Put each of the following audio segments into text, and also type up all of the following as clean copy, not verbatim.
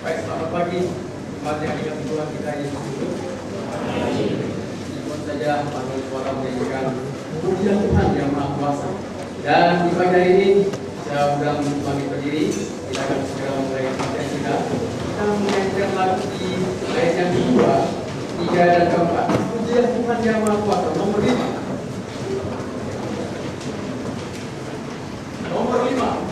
Baik, selamat pagi. Jemaat yang dikasihi Tuhan kita Yesus Kristus. Mohon saja panggil suara menyanyikan pujian Tuhan yang Maha Kuasa. Dan di pagi hari ini saya undang suami berdiri. Kita akan segera memulai materi kita. Kita menyanyikan lagu di ayat yang kedua, 3 dan keempat. Pujian Tuhan yang Maha Kuasa nomor 5. Nomor 5.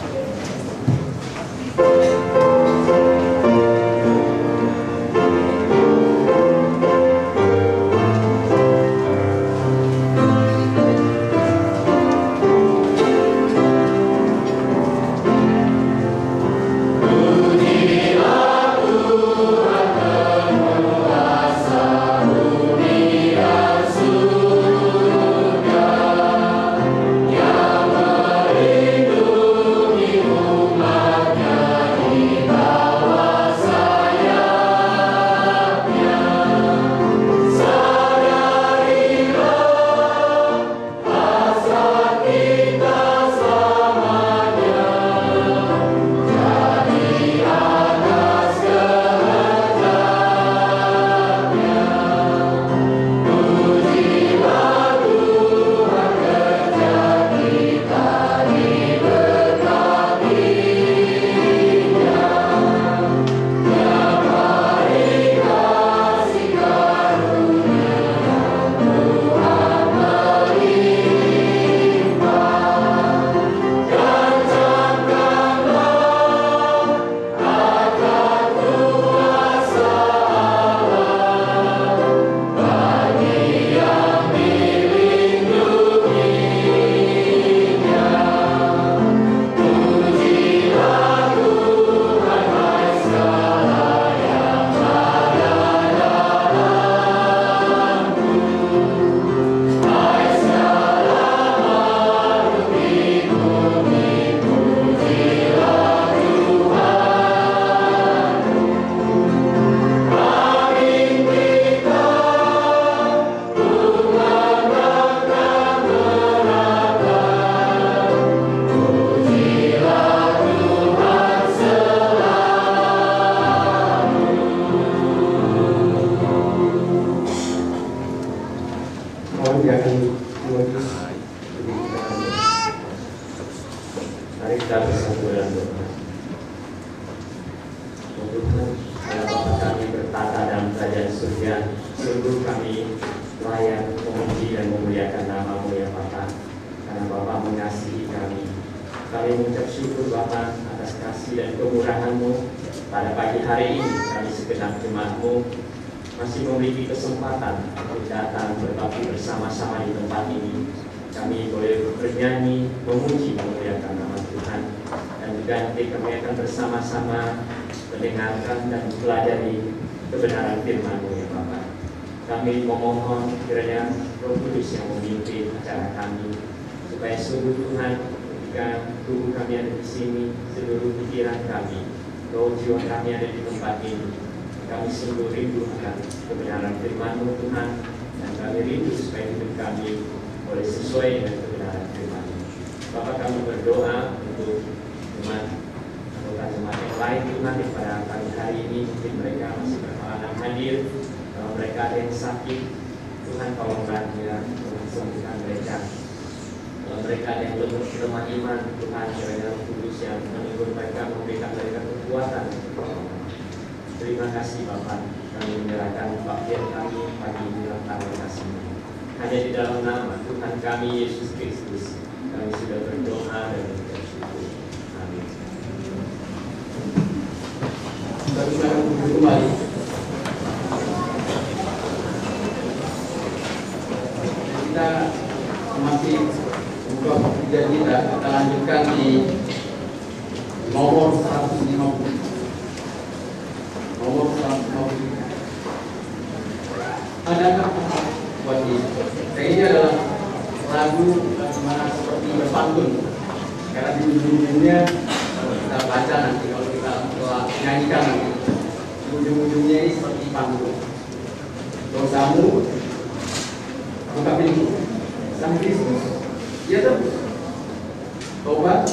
Tobat,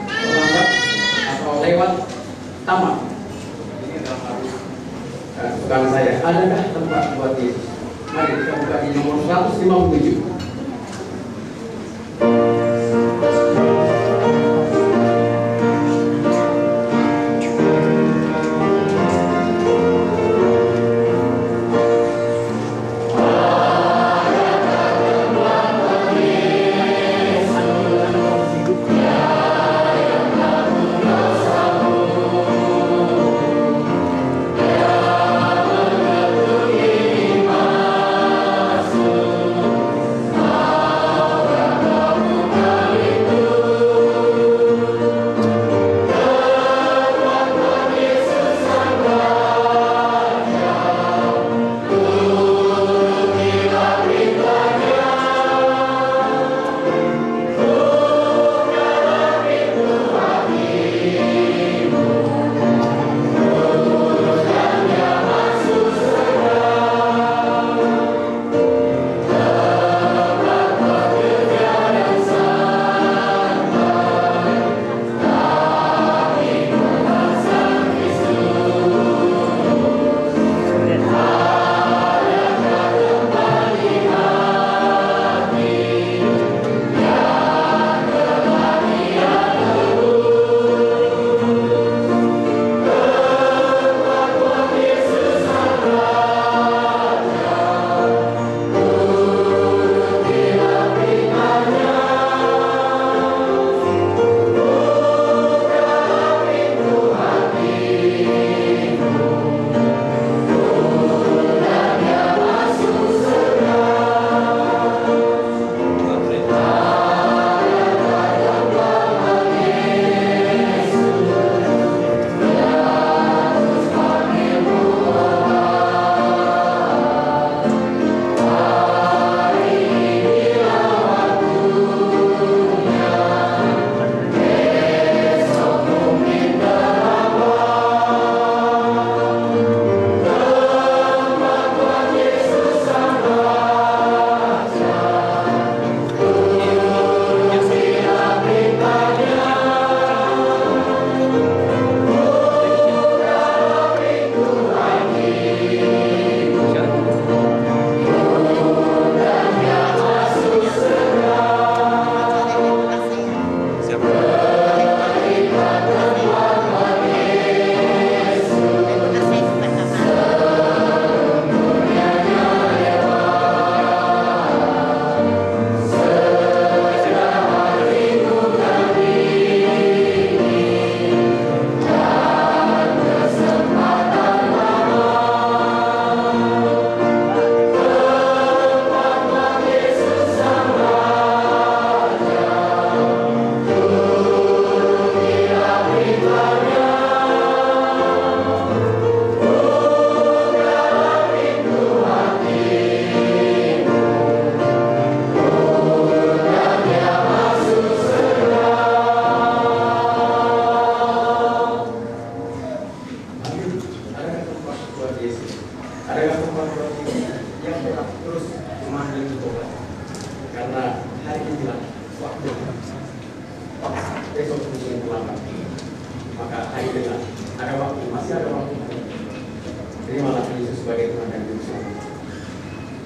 terlambat, atau lewat tamat. Ini adalah pasukan saya, adakah tempat buat Yesus? Mari kita buka di nomor 157.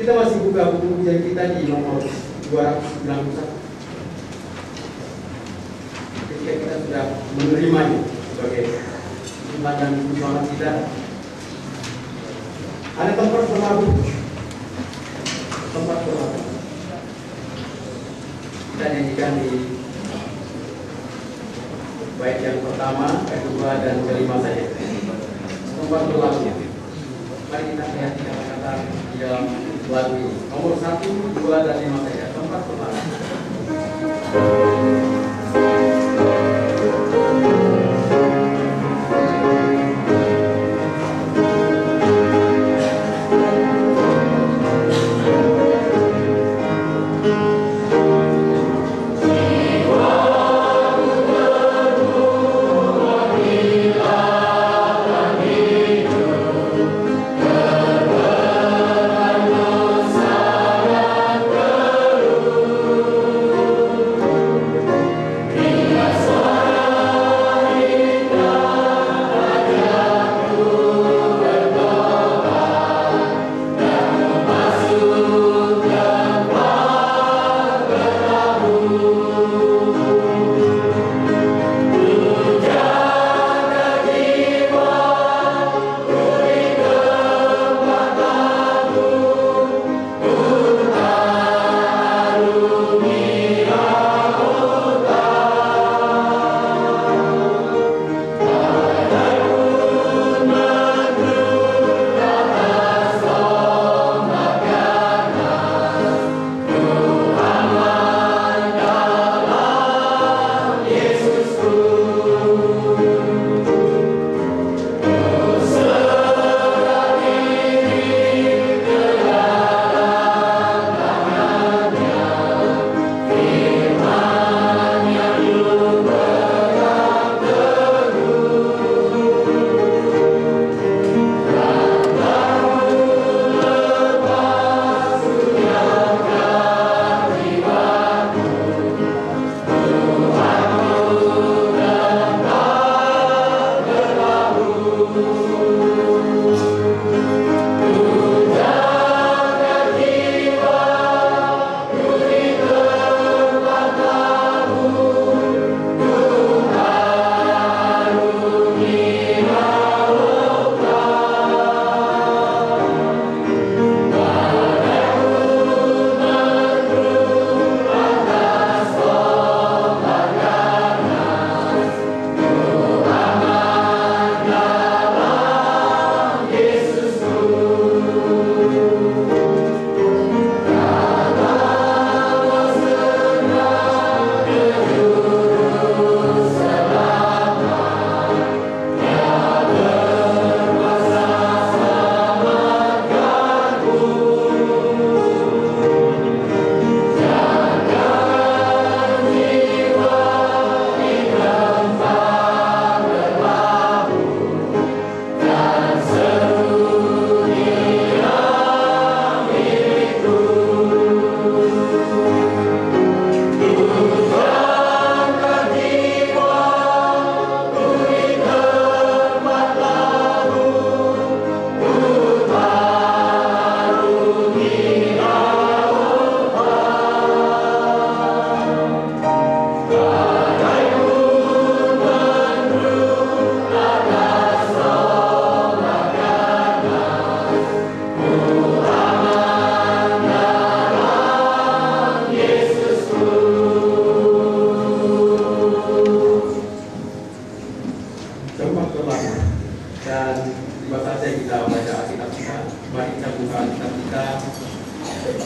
Kita masih buka buku ujian kita di nomor 291. Ketika kita sudah menerimanya sebagai Tuhan dan perjuangan kita, ada tempat berlabuh, kita nyanyikan di bait yang pertama, kedua, dan kelima saja. Tempat berlabuh. Mari kita lihat kata-kata di dalam lagu ini. Nomor 1, 2, dan 5 saja. Tempat berlabuh.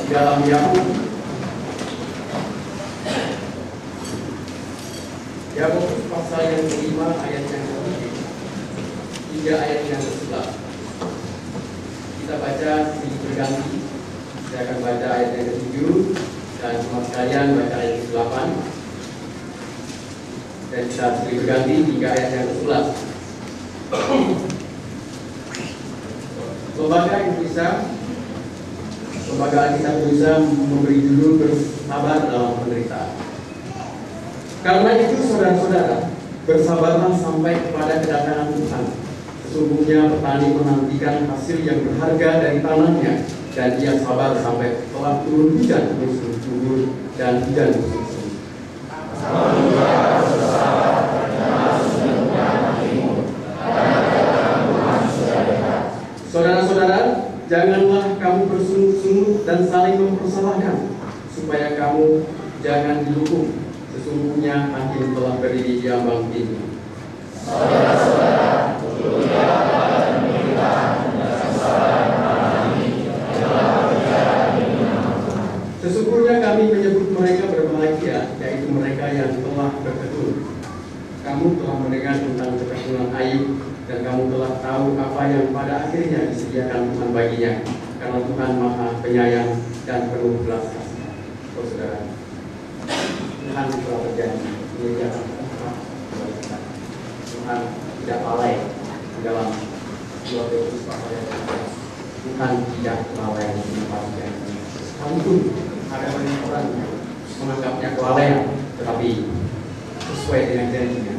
Dalam Yakobus pasal yang kelima ayat yang ke-7 hingga ayat yang ke-11. Kita baca silih berganti. Saya akan baca ayat yang ke-7 dan semua sekalian baca ayat yang ke-8. Dan kita silih berganti hingga ayat yang ke-11. Lembaga Alkitab Indonesia memberi judul bersabar dalam penderitaan. Karena itu saudara-saudara, bersabarlah sampai kepada kedatangan Tuhan. Sesungguhnya petani menantikan hasil yang berharga dari tanahnya, dan dia sabar sampai telah turun hujan musim gugur dan hujan musim semi. Saudara-saudara, janganlah kamu bersungguh-sungguh dan saling mempersalahkan, supaya kamu jangan dihukum. Sesungguhnya hakim telah berdiri di ambang pintu. Saudara-saudara, sesungguhnya kami menyebut mereka berbahagia, yaitu mereka yang telah berkebun. Kamu telah mendengar tentang keteguhan Ayub, dan kamu telah tahu apa yang pada akhirnya disediakan Tuhan baginya, karena Tuhan Maha Penyayang dan penuh belas kasih. Oh saudara, Tuhan telah berjanji menyediakan tempat bagi kita. Tuhan tidak lalai di dalam 2 Petrus pasal yang ke-11. Tuhan tidak lalai menepati janji. Sekalipun ada banyak orang yang menganggapnya kelalaian, tetapi sesuai dengan janjinya,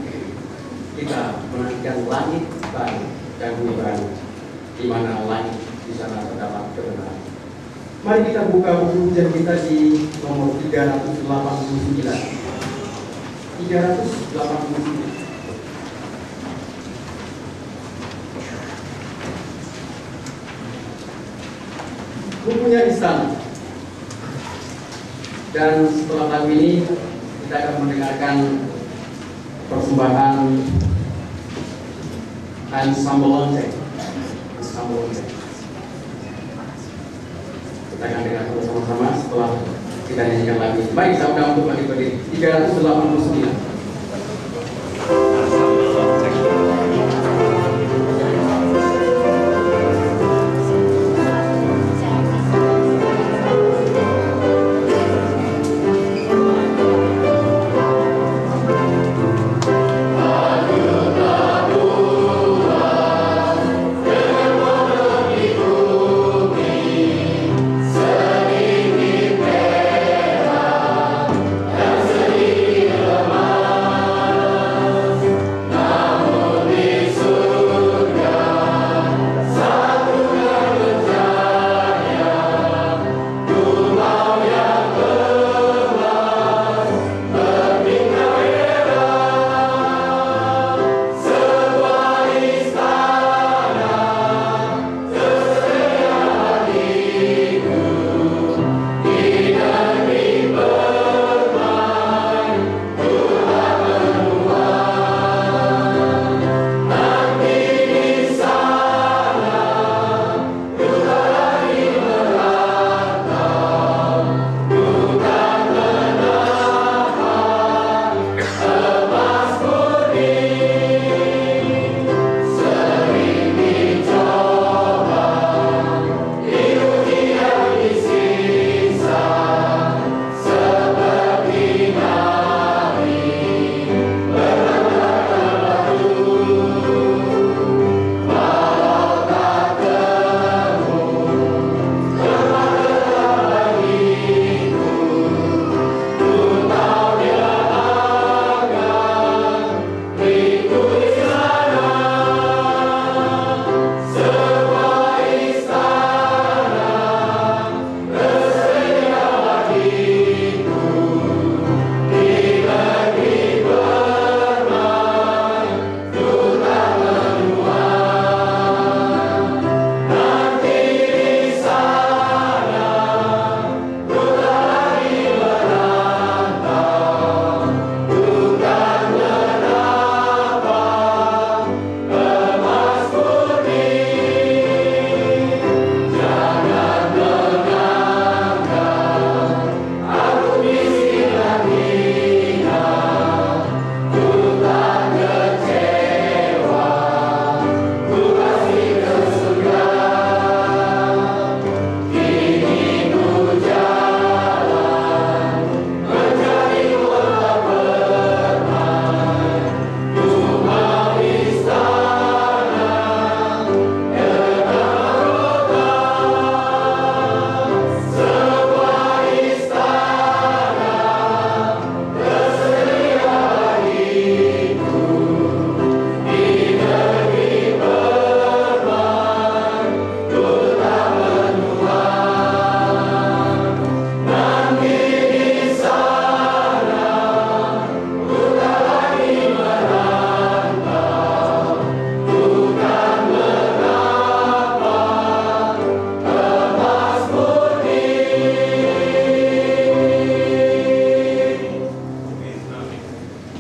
kita menantikan langit baru dan bumi baru, di mana langit di sana terdapat kebenaran. Mari kita buka buku ujian kita di nomor 389. 389. Bukunya di sana. Dan setelah lagu ini kita akan mendengarkan persembahan Ensemble Lonceng. Kita akan dengar bersama-sama setelah kita nyanyikan lagu ini. Baik, saya undang untuk bagi berdiri. 389. Lemah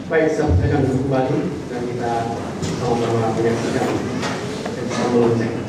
Baik, saya akan duduk kembali dan kita sama-sama menyaksikan dan sama lonceng.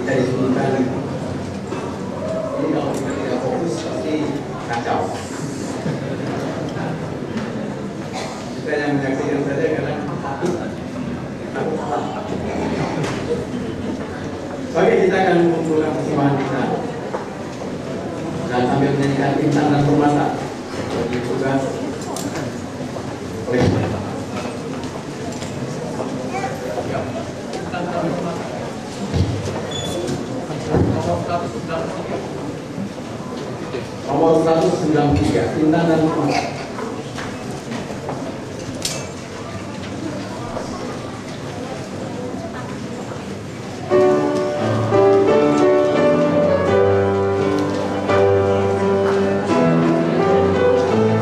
Kita disebutkan ini kalau kita tidak fokus pasti kacau. Kita yang menyaksikan saja karena takut salah. Oke, kita akan mengumpulkan persembahan kita dan sambil menyanyikan bintang dan permata bagi tugas oleh nomor 193 bintang dan permata. Amen.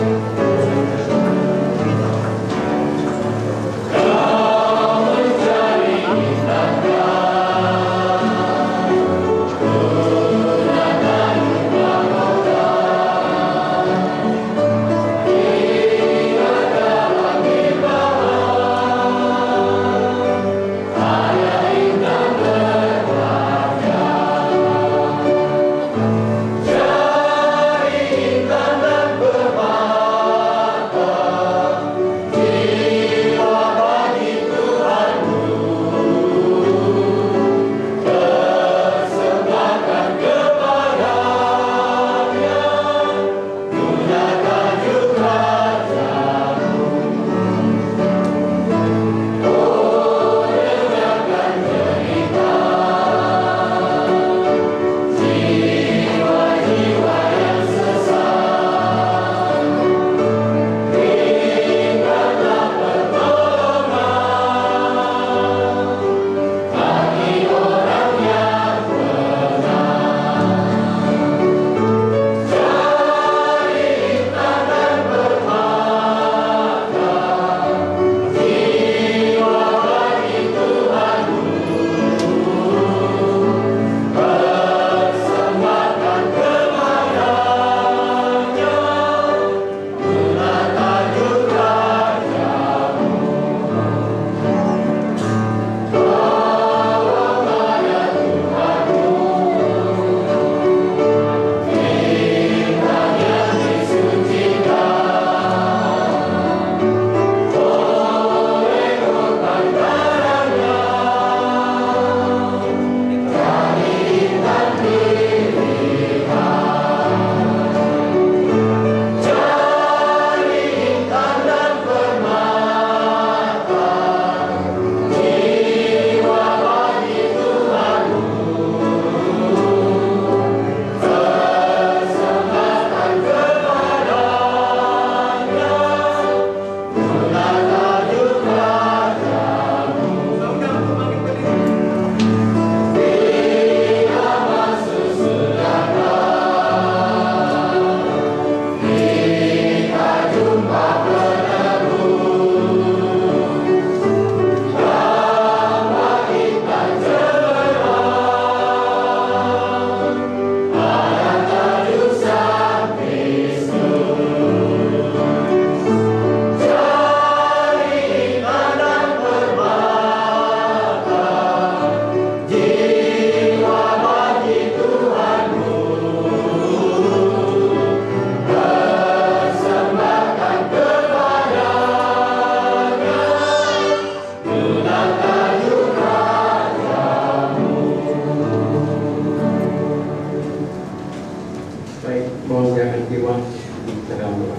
jiwa di dalam doa.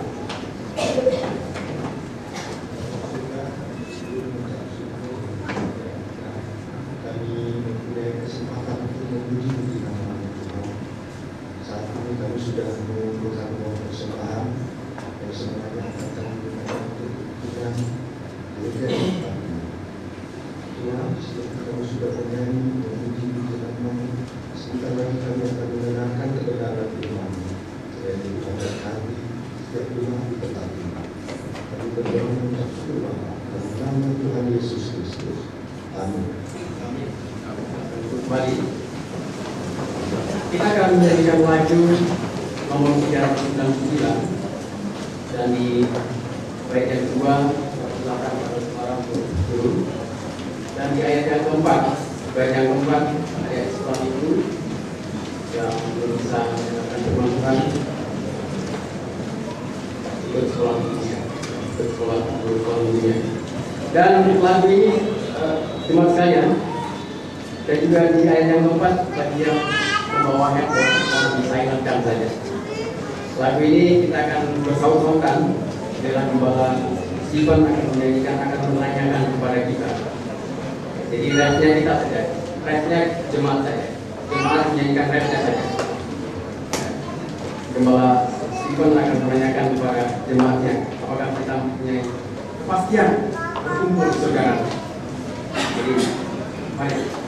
Kami mempunyai kesempatan untuk memuji nama Tuhan. Saat ini kami sudah mengumpulkan uang persembahan yang sebenarnya akan kami gunakan untuk kepentingan gereja kami. Tuhan, seperti kami sudah bernyanyi memuji nama, sebentar lagi kami akan mendengarkan kebenaran Tuhan. Yaitu pada hati setiap rumah di tempat ini. Kami berdoa mengucap syukur Bapa dalam nama Tuhan Yesus Kristus. Amin. Kembali, kita akan menjadikan lagu nomor 369 dan di bait yang kedua silakan para turun, dan di ayat yang keempat, bait yang keempat ayat setelah itu yang belum bisa mendengarkan firman Tuhan ikut sekolah dunia, dan untuk lagu ini jemaat sekalian. Dan juga di ayat yang keempat bagi yang membawa handphone mohon bisa ingatkan saja. Lagu ini kita akan bersaut-sautan dengan gembala Stephen akan menyanyikan, akan menanyakan kepada kita. Jadi refnya kita saja, refnya jemaat saja, jemaat menyanyikan refnya saja. Gembala Stephen akan menanyakan kepada jemaatnya apakah kita mempunyai kepastian berkumpul di surga nanti. Jadi mari.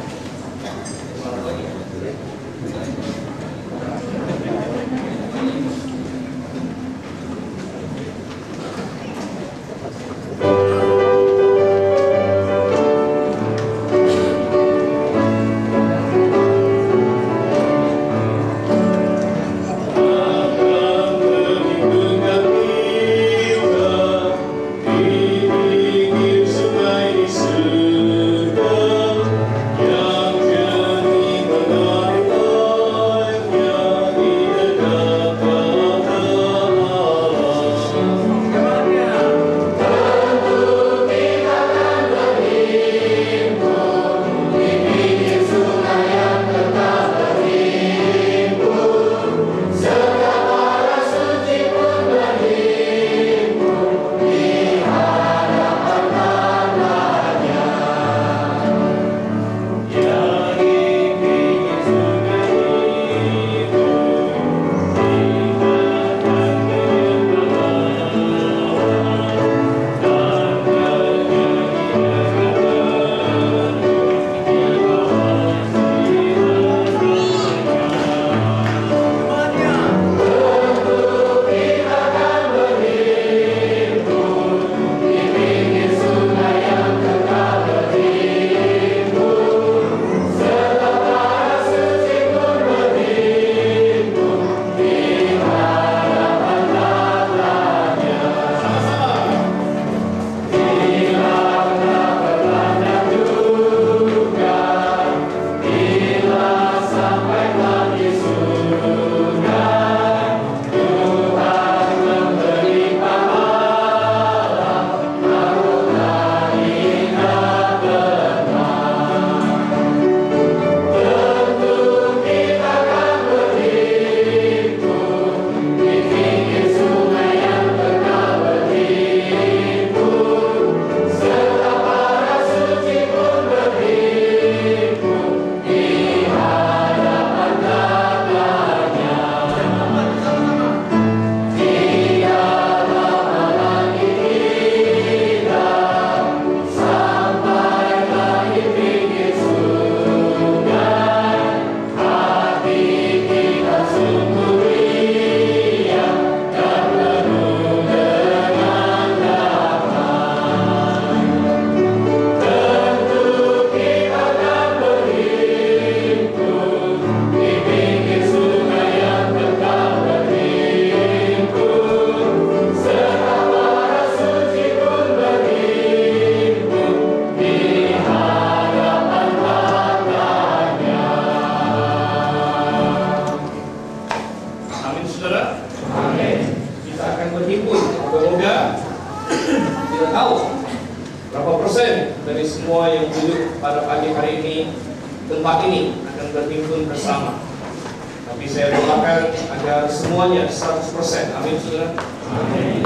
Tapi saya doakan agar semuanya 100%. Amin, saudara. Amin.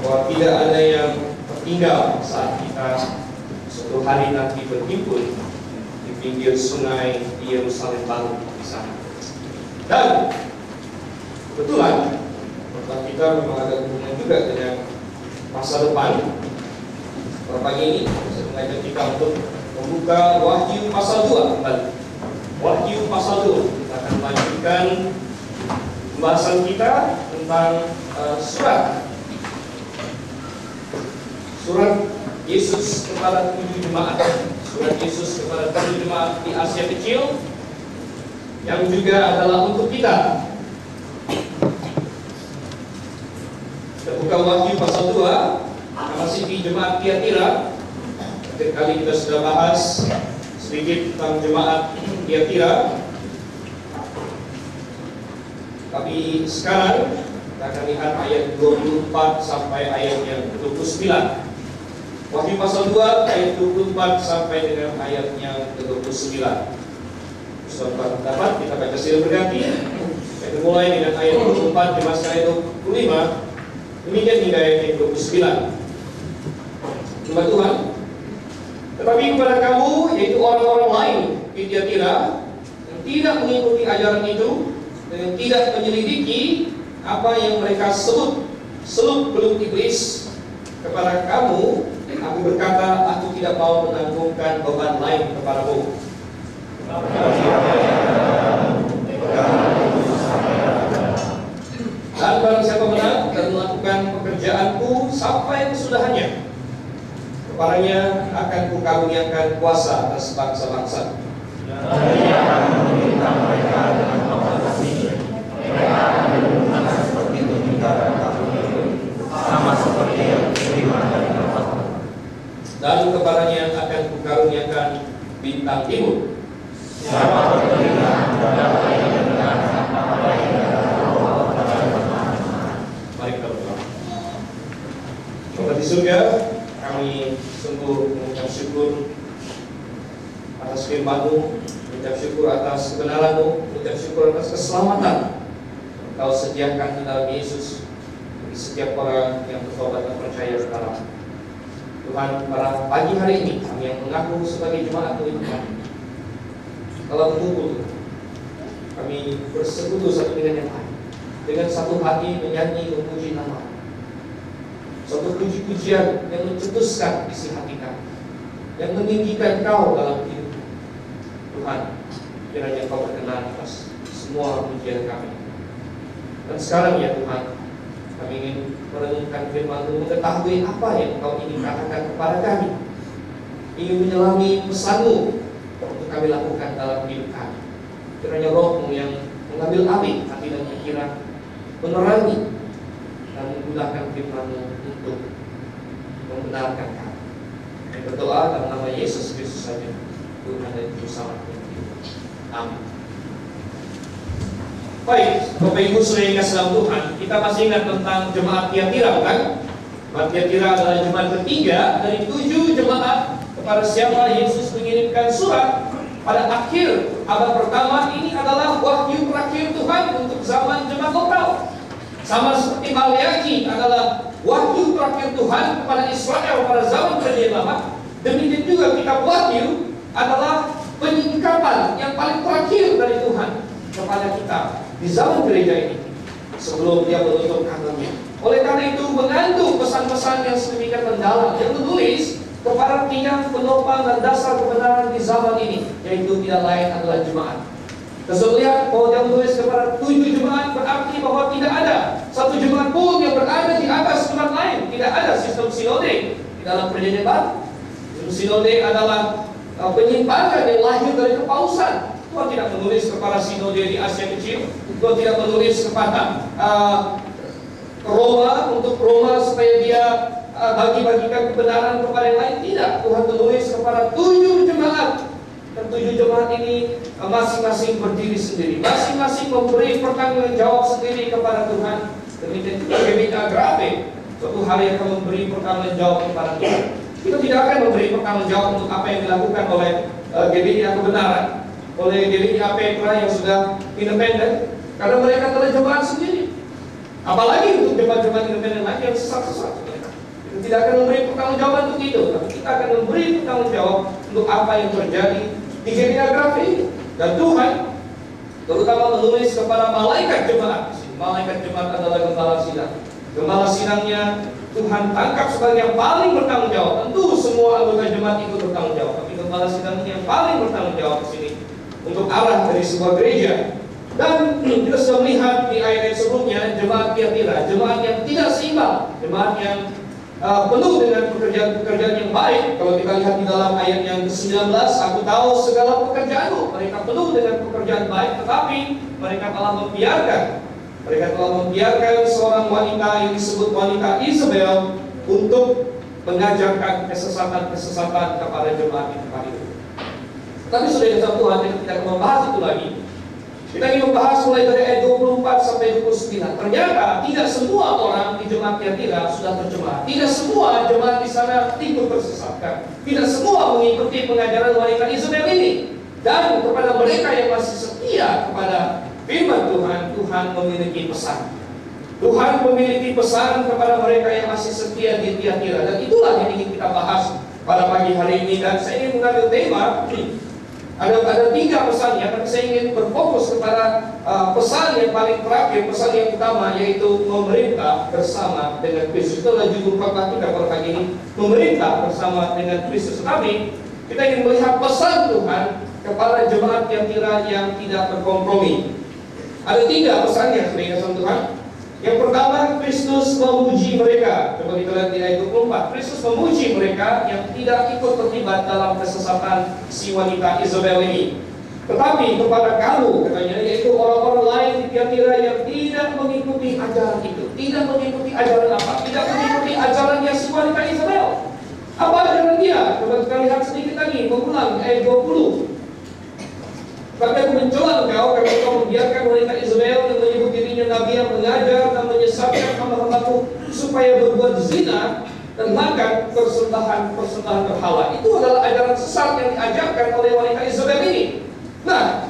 Bahwa tidak ada yang tertinggal saat kita suatu hari nanti berhimpun di pinggir sungai di Yerusalem baru di sana. Dan kebetulan kita memang ada hubungan juga dengan masa depan. Pada pagi ini saya mengajak kita untuk membuka Wahyu pasal 2 kembali. Wahyu pasal 2. Kita akan melanjutkan pembahasan kita tentang surat Yesus kepada 7 jemaat. Surat Yesus kepada 7 jemaat di Asia Kecil, yang juga adalah untuk kita. Kita buka Wahyu pasal 2, masih di jemaat Tiatira. Terakhir kali kita sudah bahas sedikit tentang jemaat Tiatira. Tapi sekarang kita akan lihat ayat 24 sampai ayat yang 29. Wahyu pasal 2 ayat 24 sampai dengan ayat yang 29. Saudara dapat kita baca silih berganti. Kita mulai dengan ayat 24 dimasukkan ayat 25. Demikian hingga ayat yang 29. Firman Tuhan. Tetapi kepada kamu, yaitu orang-orang lain di Tiatira, yang tidak mengikuti ajaran itu dan tidak menyelidiki apa yang mereka sebut seluk-beluk iblis, kepada kamu aku berkata, aku tidak mau menanggungkan beban lain kepadamu. Dan barang siapa menang dan melakukan pekerjaanku sampai kesudahannya, kepadanya akan kukaruniakan kuasa atas bangsa-bangsa. Dan kepadanya akan kukaruniakan bintang timur. Mari kita berdoa. Bapa di surga, kami sungguh mengucap syukur atas firman-Mu, mengucap syukur atas kebenaran-Mu, mengucap syukur atas keselamatan Kau sediakan di dalam Yesus bagi setiap orang yang bertobat dan percaya kepada Tuhan. Pada pagi hari ini kami yang mengaku sebagai jemaat Tuhan, kalau berkumpul kami bersekutu satu dengan yang lain, dengan satu hati menyanyi memuji nama, suatu puji-pujian yang mencetuskan isi hati kami, yang meninggikan Kau dalam hidup Tuhan. Kiranya Kau berkenan atas semua pujian kami. Dan sekarang ya Tuhan, kami ingin merenungkan firman-Mu, mengetahui apa yang Kau ingin katakan kepada kami, ingin menyelami pesan-Mu untuk kami lakukan dalam hidup kami. Kiranya Roh-Mu yang mengambil alih hati dan pikiran, menerangi dan menggunakan firman-Mu untuk membenarkan kami. Kami berdoa dalam nama Yesus Kristus saja, Tuhan dan Juru Selamat kami. Amin. Baik, Bapak Ibu saudara yang kasih dalam Tuhan, kita masih ingat tentang jemaat Tiatira, bukan? Jemaat Tiatira adalah jemaat ketiga dari 7 jemaat kepada siapa Yesus mengirimkan surat pada akhir abad pertama. Ini adalah wahyu terakhir Tuhan untuk zaman jemaat lokal. Sama seperti Maleakhi adalah wahyu terakhir Tuhan kepada Israel pada zaman Perjanjian Lama, demikian juga kitab Wahyu adalah penyingkapan yang paling terakhir dari Tuhan kepada kita di zaman gereja ini sebelum Dia menutup kantornya. Oleh karena itu mengandung pesan-pesan yang sedemikian mendalam yang menulis kepada tiang penopang dan dasar kebenaran di zaman ini, yaitu tidak lain adalah jemaat. Kita lihat bahwa Dia menulis kepada 7 jemaat, berarti bahwa tidak ada satu jemaat pun yang berada di atas jemaat lain. Tidak ada sistem sinode di dalam Perjanjian Baru. Sinode adalah penyimpangan yang lahir dari kepausan. Tuhan tidak menulis kepada sinode di Asia Kecil. Tuhan tidak menulis kepada Roma untuk Roma supaya dia bagi-bagikan kebenaran kepada yang lain. Tidak. Tuhan menulis kepada 7 jemaat. Dan 7 jemaat ini masing-masing berdiri sendiri, masing-masing memberi pertanggungjawab sendiri kepada Tuhan. Demikian juga GBI Agrave suatu hari akan memberi pertanggungjawab kepada Tuhan. Kita tidak akan memberi pertanggungjawab untuk apa yang dilakukan oleh GBI Kebenaran. oleh GBIA Petra yang sudah independen, karena mereka telah jemaat sendiri. Apalagi untuk jemaat-jemaat independen lain yang sesat-sesat. Kita tidak akan memberi pertanggungjawaban untuk itu, tapi kita akan memberi pertanggungjawab untuk apa yang terjadi di GBIA Grafe ini. Dan Tuhan terutama menulis kepada malaikat jemaat. Malaikat jemaat adalah gembala sidang. Gembala sidangnya Tuhan tangkap sebagai yang paling bertanggung jawab. Tentu semua anggota jemaat ikut bertanggung jawab, tapi gembala sidangnya yang paling bertanggung jawab di sini untuk arah dari sebuah gereja. Dan kita sudah melihat di ayat sebelumnya jemaat Tiatira, jemaat yang tidak seimbang, jemaat yang penuh dengan pekerjaan-pekerjaan yang baik. Kalau kita lihat di dalam ayat yang ke-19, aku tahu segala pekerjaanmu, mereka penuh dengan pekerjaan baik, tetapi mereka telah membiarkan seorang wanita yang disebut wanita Isabel untuk mengajarkan kesesatan-kesesatan kepada jemaat di tempat itu. Tapi sudah dalam Tuhan, kita tidak akan membahas itu lagi. Kita ingin membahas mulai dari ayat 24 sampai 29. Ternyata tidak semua orang di jemaat Tiatira sudah terjemaat. Tidak semua jemaat di sana ikut tersesatkan. Tidak semua mengikuti pengajaran wanita Isabel ini. Dan kepada mereka yang masih setia kepada firman Tuhan, Tuhan memiliki pesan. Tuhan memiliki pesan kepada mereka yang masih setia di Tiatira. Dan itulah yang ingin kita bahas pada pagi hari ini. Dan saya ingin mengambil tema, ada 3 pesannya, tapi saya ingin berfokus kepada pesan yang paling terakhir, pesan yang utama, yaitu memerintah bersama dengan Kristus. Itulah judul khotbah kita pada pagi ini, memerintah bersama dengan Kristus. Tetapi kita ingin melihat pesan Tuhan kepada jemaat Tiatira yang tidak berkompromi. Ada 3 pesannya, saudara Tuhan. Yang pertama, Kristus memuji mereka. Coba kita lihat di ayat 24. Kristus memuji mereka yang tidak ikut terlibat dalam kesesatan si wanita Isabel ini. Tetapi kepada kamu, katanya, yaitu orang-orang lain di Tiatira yang tidak mengikuti ajaran itu. Tidak mengikuti ajaran apa? Tidak mengikuti ajarannya si wanita Isabel. Apa ajaran dia? Coba kita lihat sedikit lagi. Mengulang ayat 20. Tapi aku mencela engkau karena engkau membiarkan wanita Isabel yang menyebut dirinya nabi yang mengajar dan menyesatkan hamba-hambaku supaya berbuat zina dan makan persembahan berhala. Itu adalah ajaran sesat yang diajarkan oleh wanita Isabel ini. Nah,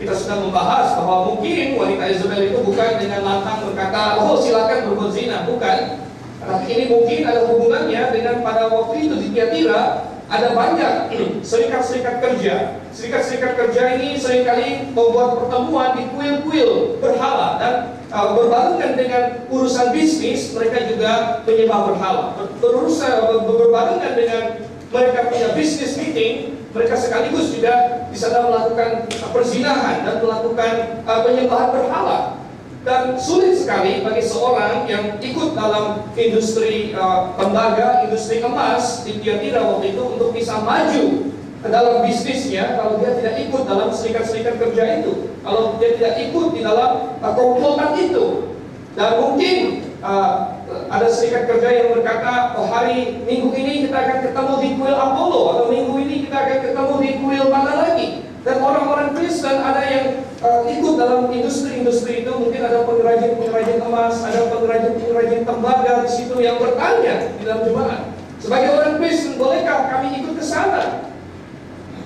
kita sudah membahas bahwa mungkin wanita Isabel itu bukan dengan lantang berkata, oh silakan berbuat zina, bukan. Tapi ini mungkin ada hubungannya dengan pada waktu itu di Tiatira ada banyak serikat-serikat kerja. Serikat-serikat kerja ini seringkali membuat pertemuan di kuil-kuil berhala, dan berbarengan dengan urusan bisnis, mereka juga menyembah berhala. Berbarengan dengan mereka punya bisnis meeting, mereka sekaligus juga di sana melakukan perzinahan dan melakukan penyembahan berhala. Dan sulit sekali bagi seorang yang ikut dalam industri tembaga, industri emas di Tiatira waktu itu untuk bisa maju ke dalam bisnisnya kalau dia tidak ikut dalam serikat-serikat kerja itu, kalau dia tidak ikut di dalam komplotan itu. Dan mungkin ada serikat kerja yang berkata, oh hari minggu ini kita akan ketemu di kuil Apollo, atau minggu ini kita akan ketemu di kuil mana lagi. Dan orang-orang Kristen ada yang ikut dalam industri-industri itu. Mungkin ada pengrajin-pengrajin emas, ada pengrajin-pengrajin tembaga di situ yang bertanya di dalam jemaat, sebagai orang Kristen, bolehkah kami ikut ke sana?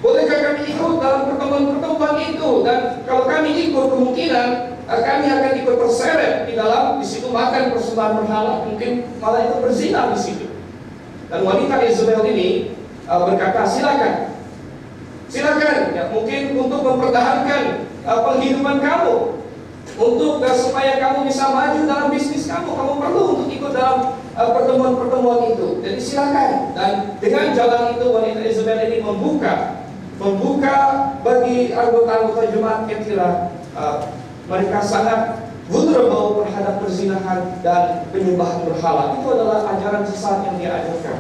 Bolehkah kami ikut dalam pertemuan-pertemuan itu? Dan kalau kami ikut, kemungkinan kami akan ikut terseret di dalam, di situ makan persembahan berhala, mungkin malah ikut berzina di situ. Dan wanita Isabel ini berkata, silakan, ya, mungkin untuk mempertahankan penghidupan kamu, untuk supaya kamu bisa maju dalam bisnis kamu perlu untuk ikut dalam pertemuan-pertemuan itu. Jadi silakan. Dan dengan jalan itu wanita Isabel ini membuka bagi anggota-anggota jemaat Tiatira, mereka sangat vulnerable terhadap perzinahan dan penyembahan berhala. Itu adalah ajaran sesat yang dia ajarkan.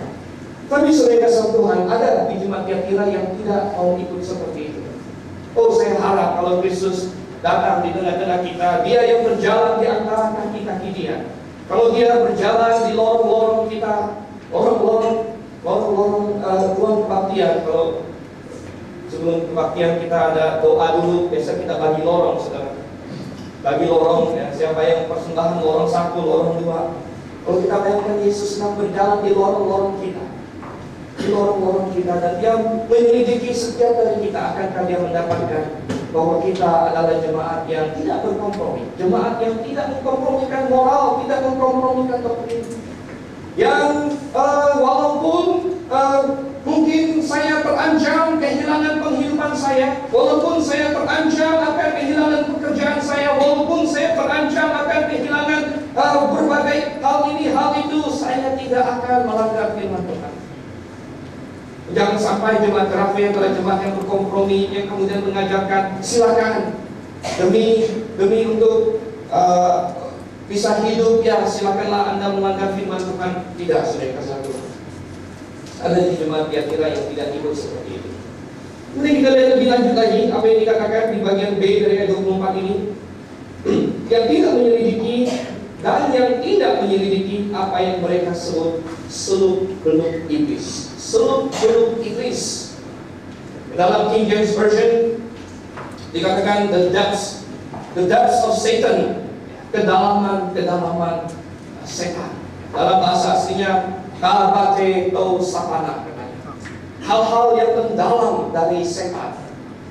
Tapi saudara kasih Tuhan, ada di jemaat Tiatira yang tidak mau ikut seperti itu. Oh, saya harap kalau Kristus datang di tengah-tengah kita, dia yang berjalan di antara kaki-kaki dia. Kalau dia berjalan di lorong-lorong kita, lorong-lorong ruang kebaktian. Kalau sebelum kebaktian kita ada doa dulu, biasa kita bagi lorong, saudara. Bagi lorong, ya, siapa yang persembahan lorong 1, lorong 2. Kalau kita bayangkan Yesus sedang berjalan di lorong-lorong kita, di lorong-lorong kita, dan dia menyelidiki setiap dari kita. Akankah dia mendapatkan bahwa kita adalah jemaat yang tidak berkompromi, jemaat yang tidak mengkompromikan moral, tidak mengkompromikan doktrin, yang walaupun mungkin saya terancam kehilangan penghidupan saya, walaupun saya terancam akan kehilangan pekerjaan saya, walaupun saya terancam akan kehilangan berbagai hal ini, hal itu, saya tidak akan melanggar firman Tuhan. Jangan sampai jemaat Gracia adalah jemaat yang berkompromi, yang kemudian mengajarkan silakan demi untuk bisa hidup, ya silakanlah Anda melanggar firman Tuhan. Tidak, saudara satu. Ada di jemaat Tiatira yang tidak ikut seperti itu. Kemudian kita lihat lebih lanjut lagi apa yang dikatakan di bagian B dari ayat 24 ini. Yang tidak menyelidiki dan yang tidak menyelidiki apa yang mereka sebut seluk-beluk iblis. Seluk-beluk iblis. Dalam King James Version dikatakan the depths of Satan, kedalaman setan. Dalam bahasa aslinya kabate to sapana, hal-hal yang mendalam dari setan,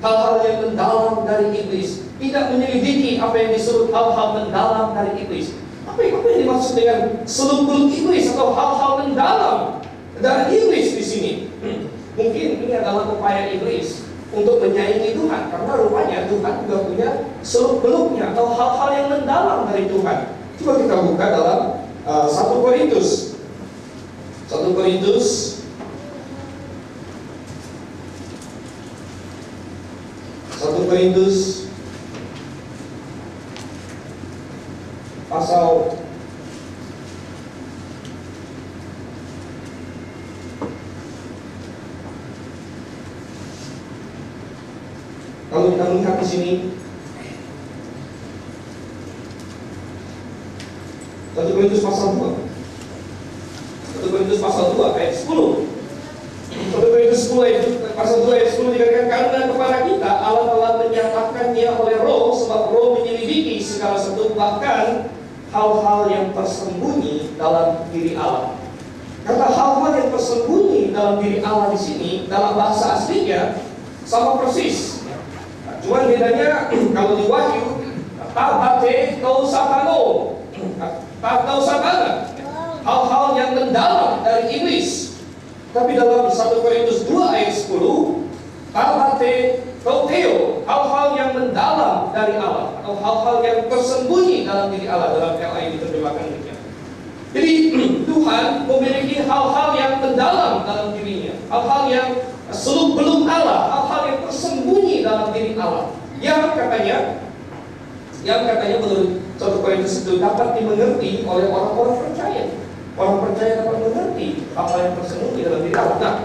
hal-hal yang mendalam dari iblis. Tidak menyelidiki apa yang disebut hal-hal mendalam dari iblis. Apa yang dimaksud dengan seluk-beluk iblis atau hal-hal mendalam dari iblis di sini? Mungkin ini adalah upaya iblis untuk menyaingi Tuhan, karena rupanya Tuhan juga punya seluk-beluknya atau hal-hal yang mendalam dari Tuhan. Coba kita buka dalam 1 Korintus pasal kalau kita melihat di sini 1 Korintus pasal 2 ayat 10. 1 Korintus 10 pasal 2 ayat 10 dikatakan, karena kepada kita Allah telah menyatakannya oleh Roh, sebab Roh menyelidiki segala sesuatu, bahkan hal-hal yang tersembunyi dalam diri Allah. Kata hal-hal yang tersembunyi dalam diri Allah di sini dalam bahasa aslinya sama persis. Cuman bedanya kalau di Wahyu tabate kau satano, atau satana, hal-hal yang mendalam dari iblis. Tapi dalam 1 Korintus 2 ayat 10, tabate kau teo, hal-hal yang mendalam dari Allah, atau hal-hal yang tersembunyi dalam diri Allah. Dalam LI diterjemahkan demikian. Jadi Tuhan memiliki hal-hal yang mendalam dalam dirinya, hal-hal yang seluk-beluk Allah, hal-hal yang tersembunyi dalam diri Allah, yang katanya menurut 1 Korintus itu dapat dimengerti oleh orang-orang percaya. Orang percaya dapat mengerti apa yang tersembunyi dalam diri Allah. Nah,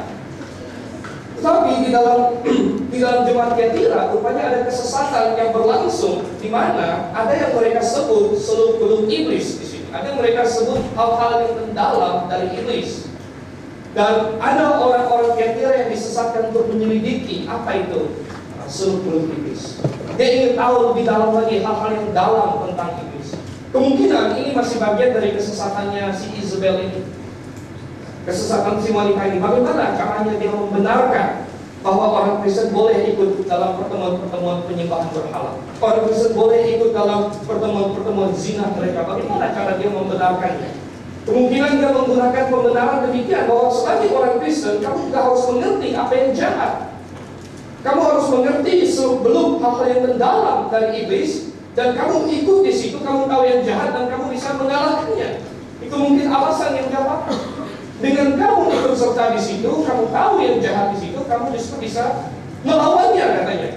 tetapi di dalam jemaat Tiatira rupanya ada kesesatan yang berlangsung, di mana ada yang mereka sebut seluk-beluk iblis di sini. Ada yang mereka sebut hal-hal yang mendalam dari iblis. Dan ada orang-orang Tiatira yang disesatkan untuk menyelidiki apa itu seluk-beluk iblis. Dia ingin tahu lebih dalam lagi hal-hal yang dalam tentang iblis. Kemungkinan ini masih bagian dari kesesatannya si Isabel ini, kesesatan si wanita ini. Bagaimana caranya dia membenarkan bahwa orang Kristen boleh ikut dalam pertemuan-pertemuan penyembahan berhala, orang Kristen boleh ikut dalam pertemuan-pertemuan zina mereka? Bagaimana cara dia membenarkannya? Kemungkinan dia menggunakan pembenaran demikian, bahwa sebagai orang Kristen kamu juga harus mengerti apa yang jahat. Kamu harus mengerti sebelum hal-hal yang mendalam dari iblis, dan kamu ikut di situ, kamu tahu yang jahat dan kamu bisa mengalahkannya. Itu mungkin alasan yang jawab. Dengan kamu ikut serta di situ, kamu tahu yang jahat di situ, kamu justru bisa melawannya, katanya.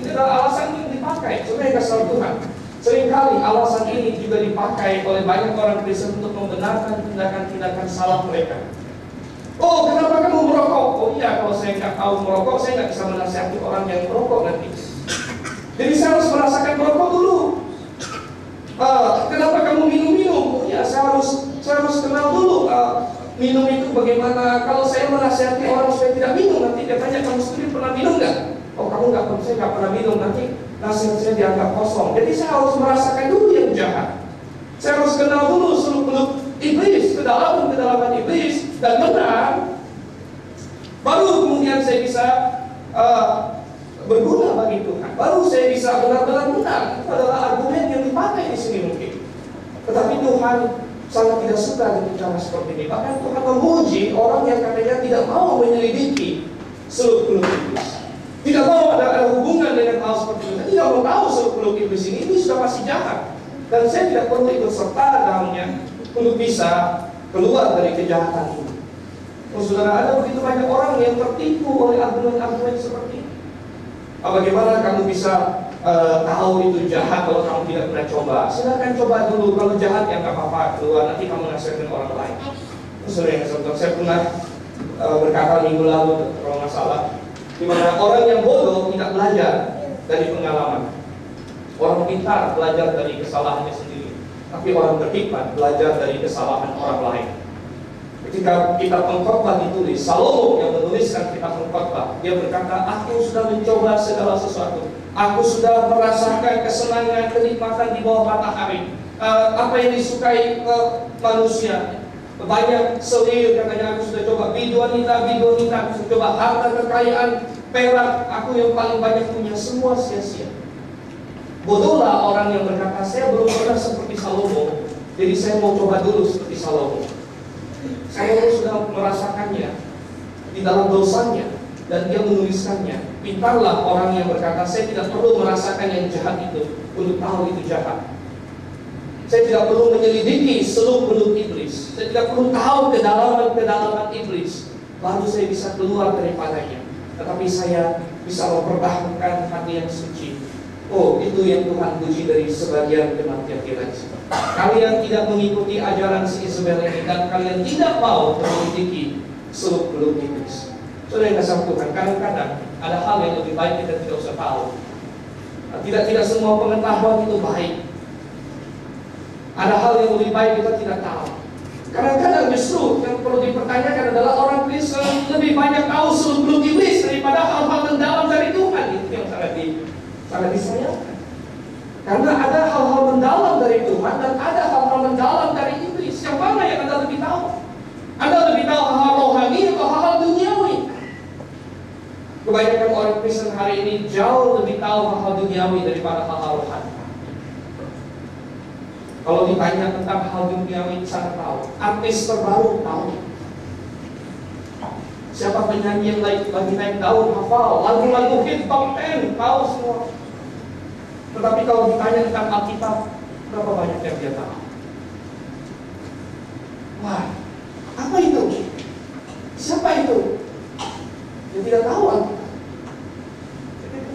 Ini adalah alasan yang dipakai. Sebenarnya kasih Tuhan. Seringkali alasan ini juga dipakai oleh banyak orang Kristen untuk membenarkan tindakan-tindakan salah mereka. Oh, kenapa kamu merokok? Oh iya, kalau saya nggak tahu merokok, saya nggak bisa menasihati orang yang merokok nanti. Jadi saya harus merasakan merokok dulu. Kenapa kamu minum-minum? Oh iya, saya harus kenal dulu minum itu bagaimana. Kalau saya menasihati orang supaya tidak minum, nanti dia tanya, kamu sendiri pernah minum nggak? Oh, kamu nggak, saya nggak pernah minum, nanti nasihat saya dianggap kosong. Jadi saya harus merasakan dulu yang jahat. Saya harus kenal dulu seluk-beluk iblis, kedalaman iblis, dan benar Baru kemudian saya bisa berguna bagi Tuhan. Baru saya bisa benar-benar benar. Itu adalah argumen yang dipakai di sini mungkin. Tetapi Tuhan sangat tidak suka dengan cara seperti ini. Bahkan Tuhan memuji orang yang katanya tidak mau menyelidiki seluk-beluk iblis. Tidak mau ada hubungan dengan hal seperti itu. Tidak mau tahu seluk-beluk iblis ini sudah pasti jahat. Dan saya tidak perlu ikut serta dalamnya untuk bisa keluar dari kejahatan ini. Oh, saudara, ada begitu banyak orang yang tertipu oleh argumen-argumen seperti ini. Bagaimana kamu bisa tahu itu jahat kalau kamu tidak pernah coba? Silakan coba dulu. Kalau jahat ya nggak apa-apa, keluar nanti kamu nasihatin orang lain. Saudara, saya pernah berkata minggu lalu kalau nggak salah, di mana orang yang bodoh tidak belajar dari pengalaman. Orang pintar belajar dari kesalahannya sendiri, tapi orang berhikmat belajar dari kesalahan orang lain. Ketika kitab pengkhotbah ditulis, Salomo yang menuliskan kitab pengkhotbah, dia berkata, aku sudah mencoba segala sesuatu. Aku sudah merasakan kesenangan, kenikmatan di bawah matahari. Apa yang disukai manusia. Banyak selir, katanya aku sudah coba. Bidwanita, aku sudah coba. Harta kekayaan, perak, aku yang paling banyak punya, semua sia-sia. Bodohlah orang yang berkata, saya belum pernah seperti Salomo, jadi saya mau coba dulu seperti Salomo. Saya sudah merasakannya di dalam dosanya dan dia menuliskannya. Pintarlah orang yang berkata, saya tidak perlu merasakan yang jahat itu untuk tahu itu jahat. Saya tidak perlu menyelidiki seluk-beluk iblis. Saya tidak perlu tahu kedalaman iblis. Baru saya bisa keluar daripadanya. Tetapi saya bisa mempertahankan hati yang suci. Oh, itu yang Tuhan puji dari sebagian jemaat yang Tiatira. Kalian tidak mengikuti ajaran si Isabel ini dan kalian tidak mau menyelidiki seluk-beluk iblis. Saudara yang kasih Tuhan, kadang-kadang ada hal yang lebih baik kita tidak usah tahu. Tidak semua pengetahuan itu baik. Ada hal yang lebih baik kita tidak tahu. Kadang-kadang justru yang perlu dipertanyakan adalah orang Kristen lebih banyak tahu seluk-beluk iblis daripada hal-hal mendalam dari Tuhan. Itu yang sangat disayangkan. Karena ada hal-hal mendalam dari Tuhan dan ada hal-hal mendalam dari iblis. Yang mana yang Anda lebih tahu? Anda lebih tahu hal-hal rohani atau hal-hal duniawi? Kebanyakan orang Kristen hari ini jauh lebih tahu hal-hal duniawi daripada hal-hal rohani. Kalau ditanya tentang hal duniawi, sangat tahu. Artis terbaru tahu. Siapa penyanyi yang lagi naik daun, hafal. Lagu-lagu hit top 10, tahu semua. Tetapi kalau ditanya tentang Alkitab, berapa banyak yang dia tahu? Wah, apa itu? Siapa itu? Dia tidak tahu Alkitab.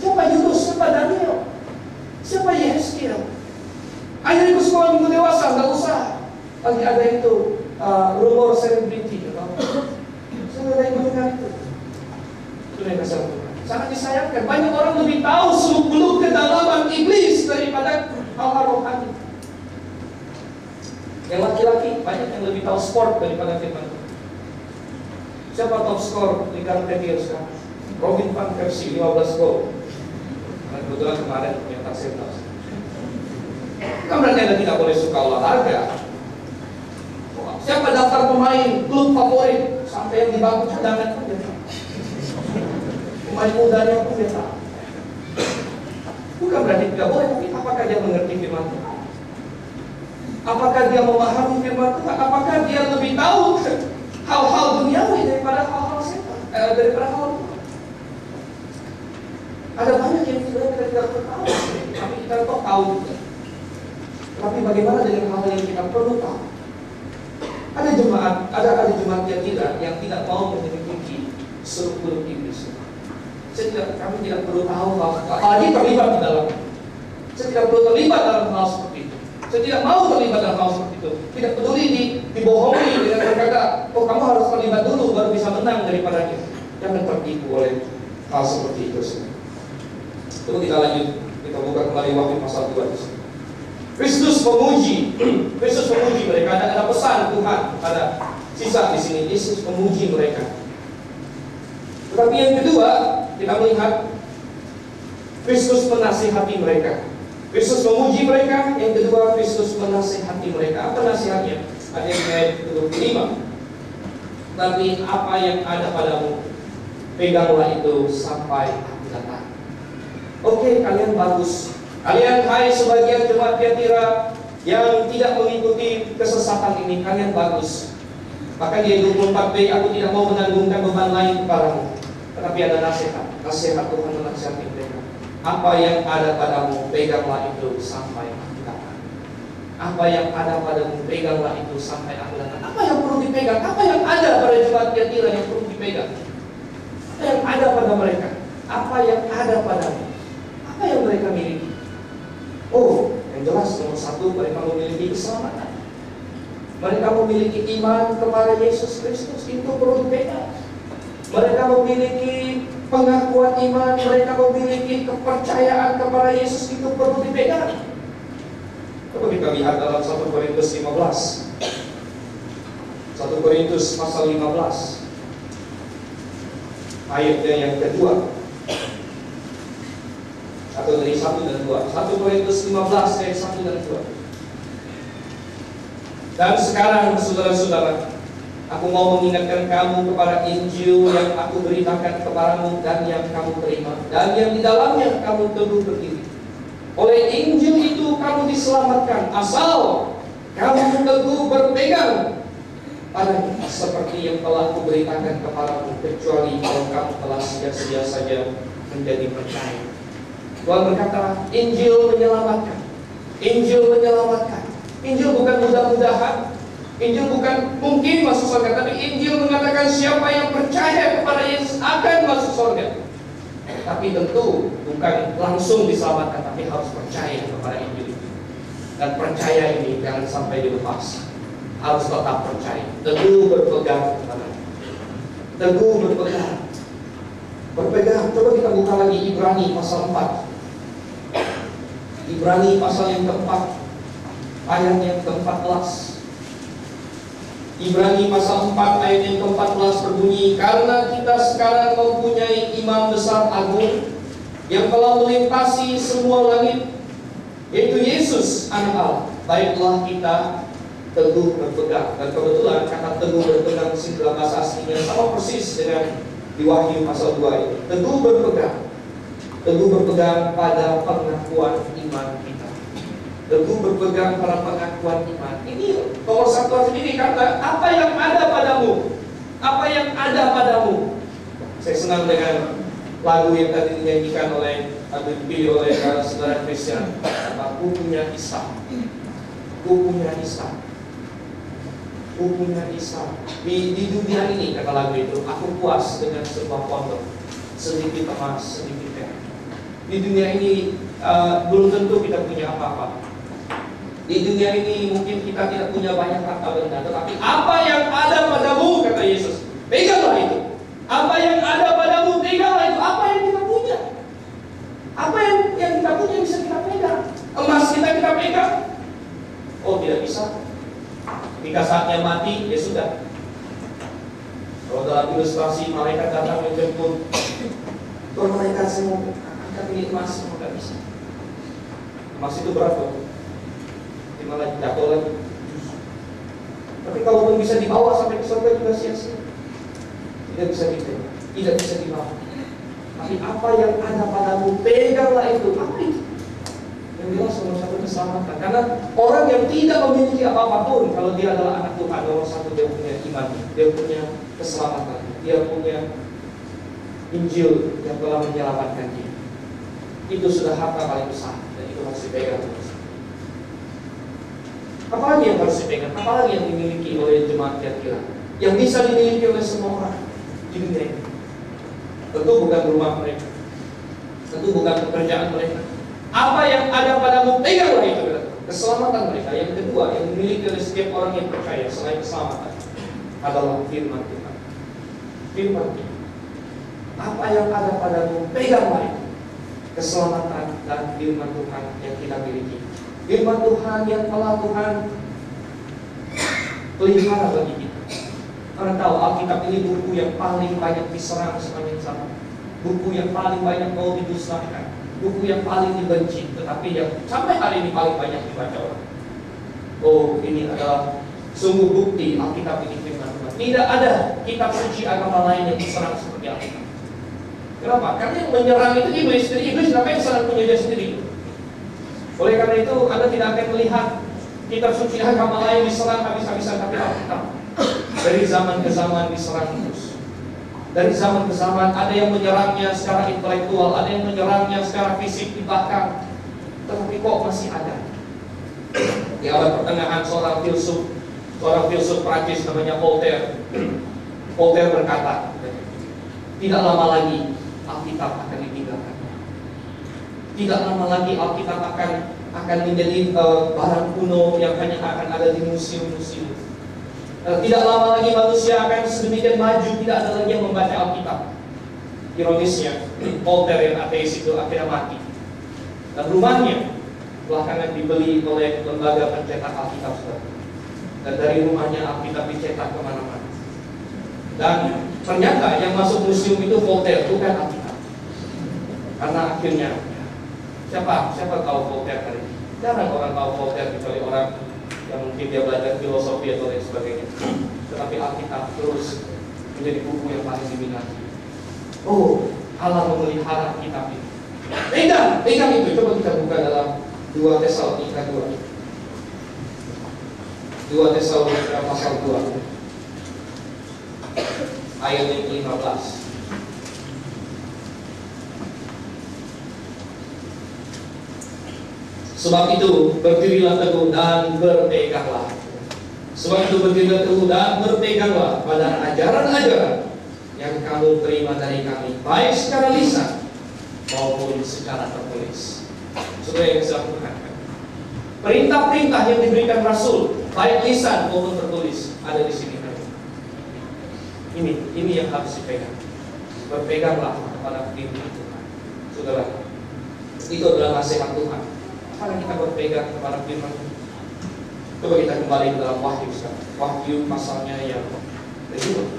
Siapa Yunus? Siapa Daniel? Siapa Yehezkiel? Ayo ikut sekolah minggu dewasa, nggak usah. Lagi ada itu rumor selebriti, saya nggak ada yang mendengar itu. Itu yang kasar Tuhan. Sangat disayangkan. Banyak orang lebih tahu seluk-beluk kedalaman iblis daripada hal-hal rohani. Yang laki-laki banyak yang lebih tahu sport daripada firman Tuhan. Siapa top skor Liga Premier sekarang? Robin van Persie 15 gol. Nah, kebetulan kemarin yang tak saya tahu. Bukan berarti Anda tidak boleh suka olahraga. Siapa daftar pemain klub favorit sampai yang di bangku cadangan pun dia tahu. Pemain mudanya pun dia tahu. Bukan berarti tidak boleh, tapi apakah dia mengerti firman Tuhan? Apakah dia memahami firman Tuhan? Apakah dia lebih tahu hal-hal duniawi daripada hal-hal setan, daripada hal Tuhan? Ada banyak yang sebenarnya kita tidak tahu, tapi kita kok tahu juga. Tapi bagaimana dengan hal yang kita perlu tahu? Ada jemaat yang tidak mau menyelidiki seluk-beluk iblis. Kami tidak perlu tahu apalagi terlibat di dalam. Saya tidak perlu terlibat dalam hal seperti itu. Saya tidak mau terlibat dalam hal seperti itu. Tidak peduli dibohongi dengan berkata, oh kamu harus terlibat dulu baru bisa menang daripadanya. Jangan tertipu oleh hal seperti itu. Coba kita lanjut, kita buka kembali Wahyu pasal 2 di sini. Kristus memuji mereka. Ada pesan Tuhan pada sisa di sini. Yesus memuji mereka. Tetapi yang kedua, kita melihat Kristus menasihati mereka. Kristus memuji mereka. Yang kedua, Kristus menasihati mereka. Apa nasihatnya? Ada yang ayat 25. Tapi apa yang ada padamu, peganglah itu sampai aku datang. Oke, kalian bagus. Kalian hai sebagian jemaat Tiatira yang tidak mengikuti kesesatan ini, kalian bagus. Maka di 24b, aku tidak mau menanggungkan beban lain kepadamu, tetapi ada nasihat Tuhan menasihati mereka. Apa yang ada padamu, peganglah itu sampai aku datang. Apa yang ada padamu, peganglah itu sampai aku datang. Apa yang perlu dipegang? Apa yang ada pada jemaat Tiatira yang perlu dipegang? Apa yang ada pada mereka? Apa yang ada padamu? Apa yang mereka miliki? Oh, yang jelas nomor satu, mereka memiliki keselamatan. Mereka memiliki iman kepada Yesus Kristus, itu perlu dipegang. Mereka memiliki pengakuan iman, mereka memiliki kepercayaan kepada Yesus, itu perlu dipegang. Coba kita lihat dalam 1 Korintus 15. 1 Korintus pasal 15, ayatnya yang kedua, atau dari 1 dan 2. 1 Korintus 15 ayat 1 dan 2. Dan sekarang saudara-saudara, aku mau mengingatkan kamu kepada Injil yang aku beritakan kepadamu dan yang kamu terima, dan yang di dalamnya kamu teguh berdiri. Oleh Injil itu kamu diselamatkan, asal kamu teguh berpegang padanya, seperti yang telah kuberitakan kepadamu, kecuali kalau kamu telah sia-sia saja menjadi percaya. Tuhan berkata, Injil menyelamatkan. Injil menyelamatkan. Injil bukan mudah-mudahan. Injil bukan mungkin masuk surga, tapi Injil mengatakan siapa yang percaya kepada Yesus akan masuk surga. Tapi tentu bukan langsung diselamatkan, tapi harus percaya kepada Injil. Dan percaya ini jangan sampai dilepas. Harus tetap percaya. Teguh berpegang kepada. Teguh berpegang. Berpegang. Coba kita buka lagi Ibrani pasal 4. Ibrani pasal yang keempat, ayat yang ke-14. Ibrani pasal 4 ayat yang ke-14 berbunyi, karena kita sekarang mempunyai imam besar agung yang telah melintasi semua langit, yaitu Yesus anak Allah. Baiklah kita teguh berpegang. Dan kebetulan kata teguh berpegang di dalam bahasa aslinya sama persis dengan di Wahyu pasal 2 ini. Teguh berpegang. Teguh berpegang pada pengakuan iman kita. Teguh berpegang pada pengakuan iman. Ini nomor satu sendiri, karena apa yang ada padamu, apa yang ada padamu. Saya senang dengan lagu yang tadi dinyanyikan oleh atau dipilih oleh saudara Christian. Aku punya Isa. Aku punya Isa. Aku punya Isa. Di dunia ini, kata lagu itu, aku puas dengan sebuah pondok, sedikit emas, sedikit perak. Di dunia ini belum tentu kita punya apa-apa. Di dunia ini mungkin kita tidak punya banyak harta benda, tetapi apa yang ada padamu, kata Yesus, peganglah itu. Apa yang ada padamu, peganglah itu. Apa yang kita punya, apa yang kita punya bisa kita pegang. Emas kita pegang. Oh, tidak bisa. Ketika saatnya mati, ya sudah. Kalau dalam ilustrasi malaikat datang menjemput, Tuhan malaikat saya mau angkat ini emas, nggak bisa. Emas itu berat loh. Malah jatuh lagi. Tapi kalaupun bisa dibawa sampai ke surga juga sia-sia. Tidak bisa dibawa. Tidak bisa dibawa. Tapi apa yang ada padamu, peganglah itu. Apa itu? Yang jelas nomor satu keselamatan. Karena orang yang tidak memiliki apa-apa pun, kalau dia adalah anak Tuhan, nomor satu dia punya iman, dia punya keselamatan, dia punya Injil yang telah menyelamatkan dia. Itu sudah harta paling besar, dan itu harus dipegang. Apalagi yang harus dipegang? Apalagi yang dimiliki oleh jemaat Tiatira, yang bisa dimiliki oleh semua orang di dunia ini? Tentu bukan rumah mereka, tentu bukan pekerjaan mereka. Apa yang ada padamu, peganglah itu. Keselamatan mereka. Yang kedua, yang dimiliki oleh setiap orang yang percaya selain keselamatan adalah firman Tuhan. Firman Tuhan. Apa yang ada padamu, peganglah itu. Keselamatan dan firman Tuhan yang kita miliki. Firman Tuhan yang telah Tuhan pelihara bagi kita. Karena tahu Alkitab ini buku yang paling banyak diserang sepanjang zaman, buku yang paling banyak mau dimusnahkan, buku yang paling dibenci, tetapi yang sampai hari ini paling banyak dibaca orang. Oh, ini adalah sungguh bukti Alkitab ini firman Tuhan. Tidak ada kitab suci agama lain yang diserang seperti Alkitab. Kenapa? Karena yang menyerang itu iblis. Jadi iblis namanya sangat punya dia sendiri. Oleh karena itu Anda tidak akan melihat kitab suci agama lain diserang habis-habisan, tapi Alkitab dari zaman ke zaman diserang terus. Dari zaman ke zaman ada yang menyerangnya secara intelektual, ada yang menyerangnya secara fisik di belakang, tetapi kok masih ada. Di abad pertengahan seorang filsuf Prancis namanya Voltaire berkata, tidak lama lagi Alkitab akan ditinggalkan. Tidak lama lagi Alkitab akan menjadi barang kuno yang hanya akan ada di museum-museum. Tidak lama lagi manusia akan sedemikian maju, tidak ada lagi yang membaca Alkitab. Ironisnya, Voltaire yang ateis itu akhirnya mati. Dan rumahnya belakangan dibeli oleh lembaga pencetak Alkitab. Dan dari rumahnya Alkitab dicetak kemana-mana. Dan ternyata yang masuk museum itu Voltaire, bukan Alkitab. Karena akhirnya siapa tahu Voltaire hari ini? Jarang orang tahu Voltaire kecuali orang yang mungkin dia belajar filosofi atau lain sebagainya. Tetapi Alkitab terus menjadi buku yang paling diminati. Oh, Allah memelihara kitab ini. Pegang itu. Coba kita buka dalam 2 Tesalonika 2. 2 Tesalonika pasal 2 ayat yang ke-15. Sebab itu berdirilah teguh dan berpeganglah. Sebab itu berdirilah teguh dan berpeganglah pada ajaran-ajaran yang kamu terima dari kami, baik secara lisan maupun secara tertulis. Saudara yang saya perhatikan, perintah-perintah yang diberikan Rasul, baik lisan maupun tertulis, ada di sini. Ini yang harus dipegang. Berpeganglah kepada firman Tuhan. Saudara, itu adalah nasihat Tuhan. Apakah kita berpegang kepada firman Tuhan? Coba kita kembali ke dalam Wahyu sekarang. Wahyu pasalnya yang kedua.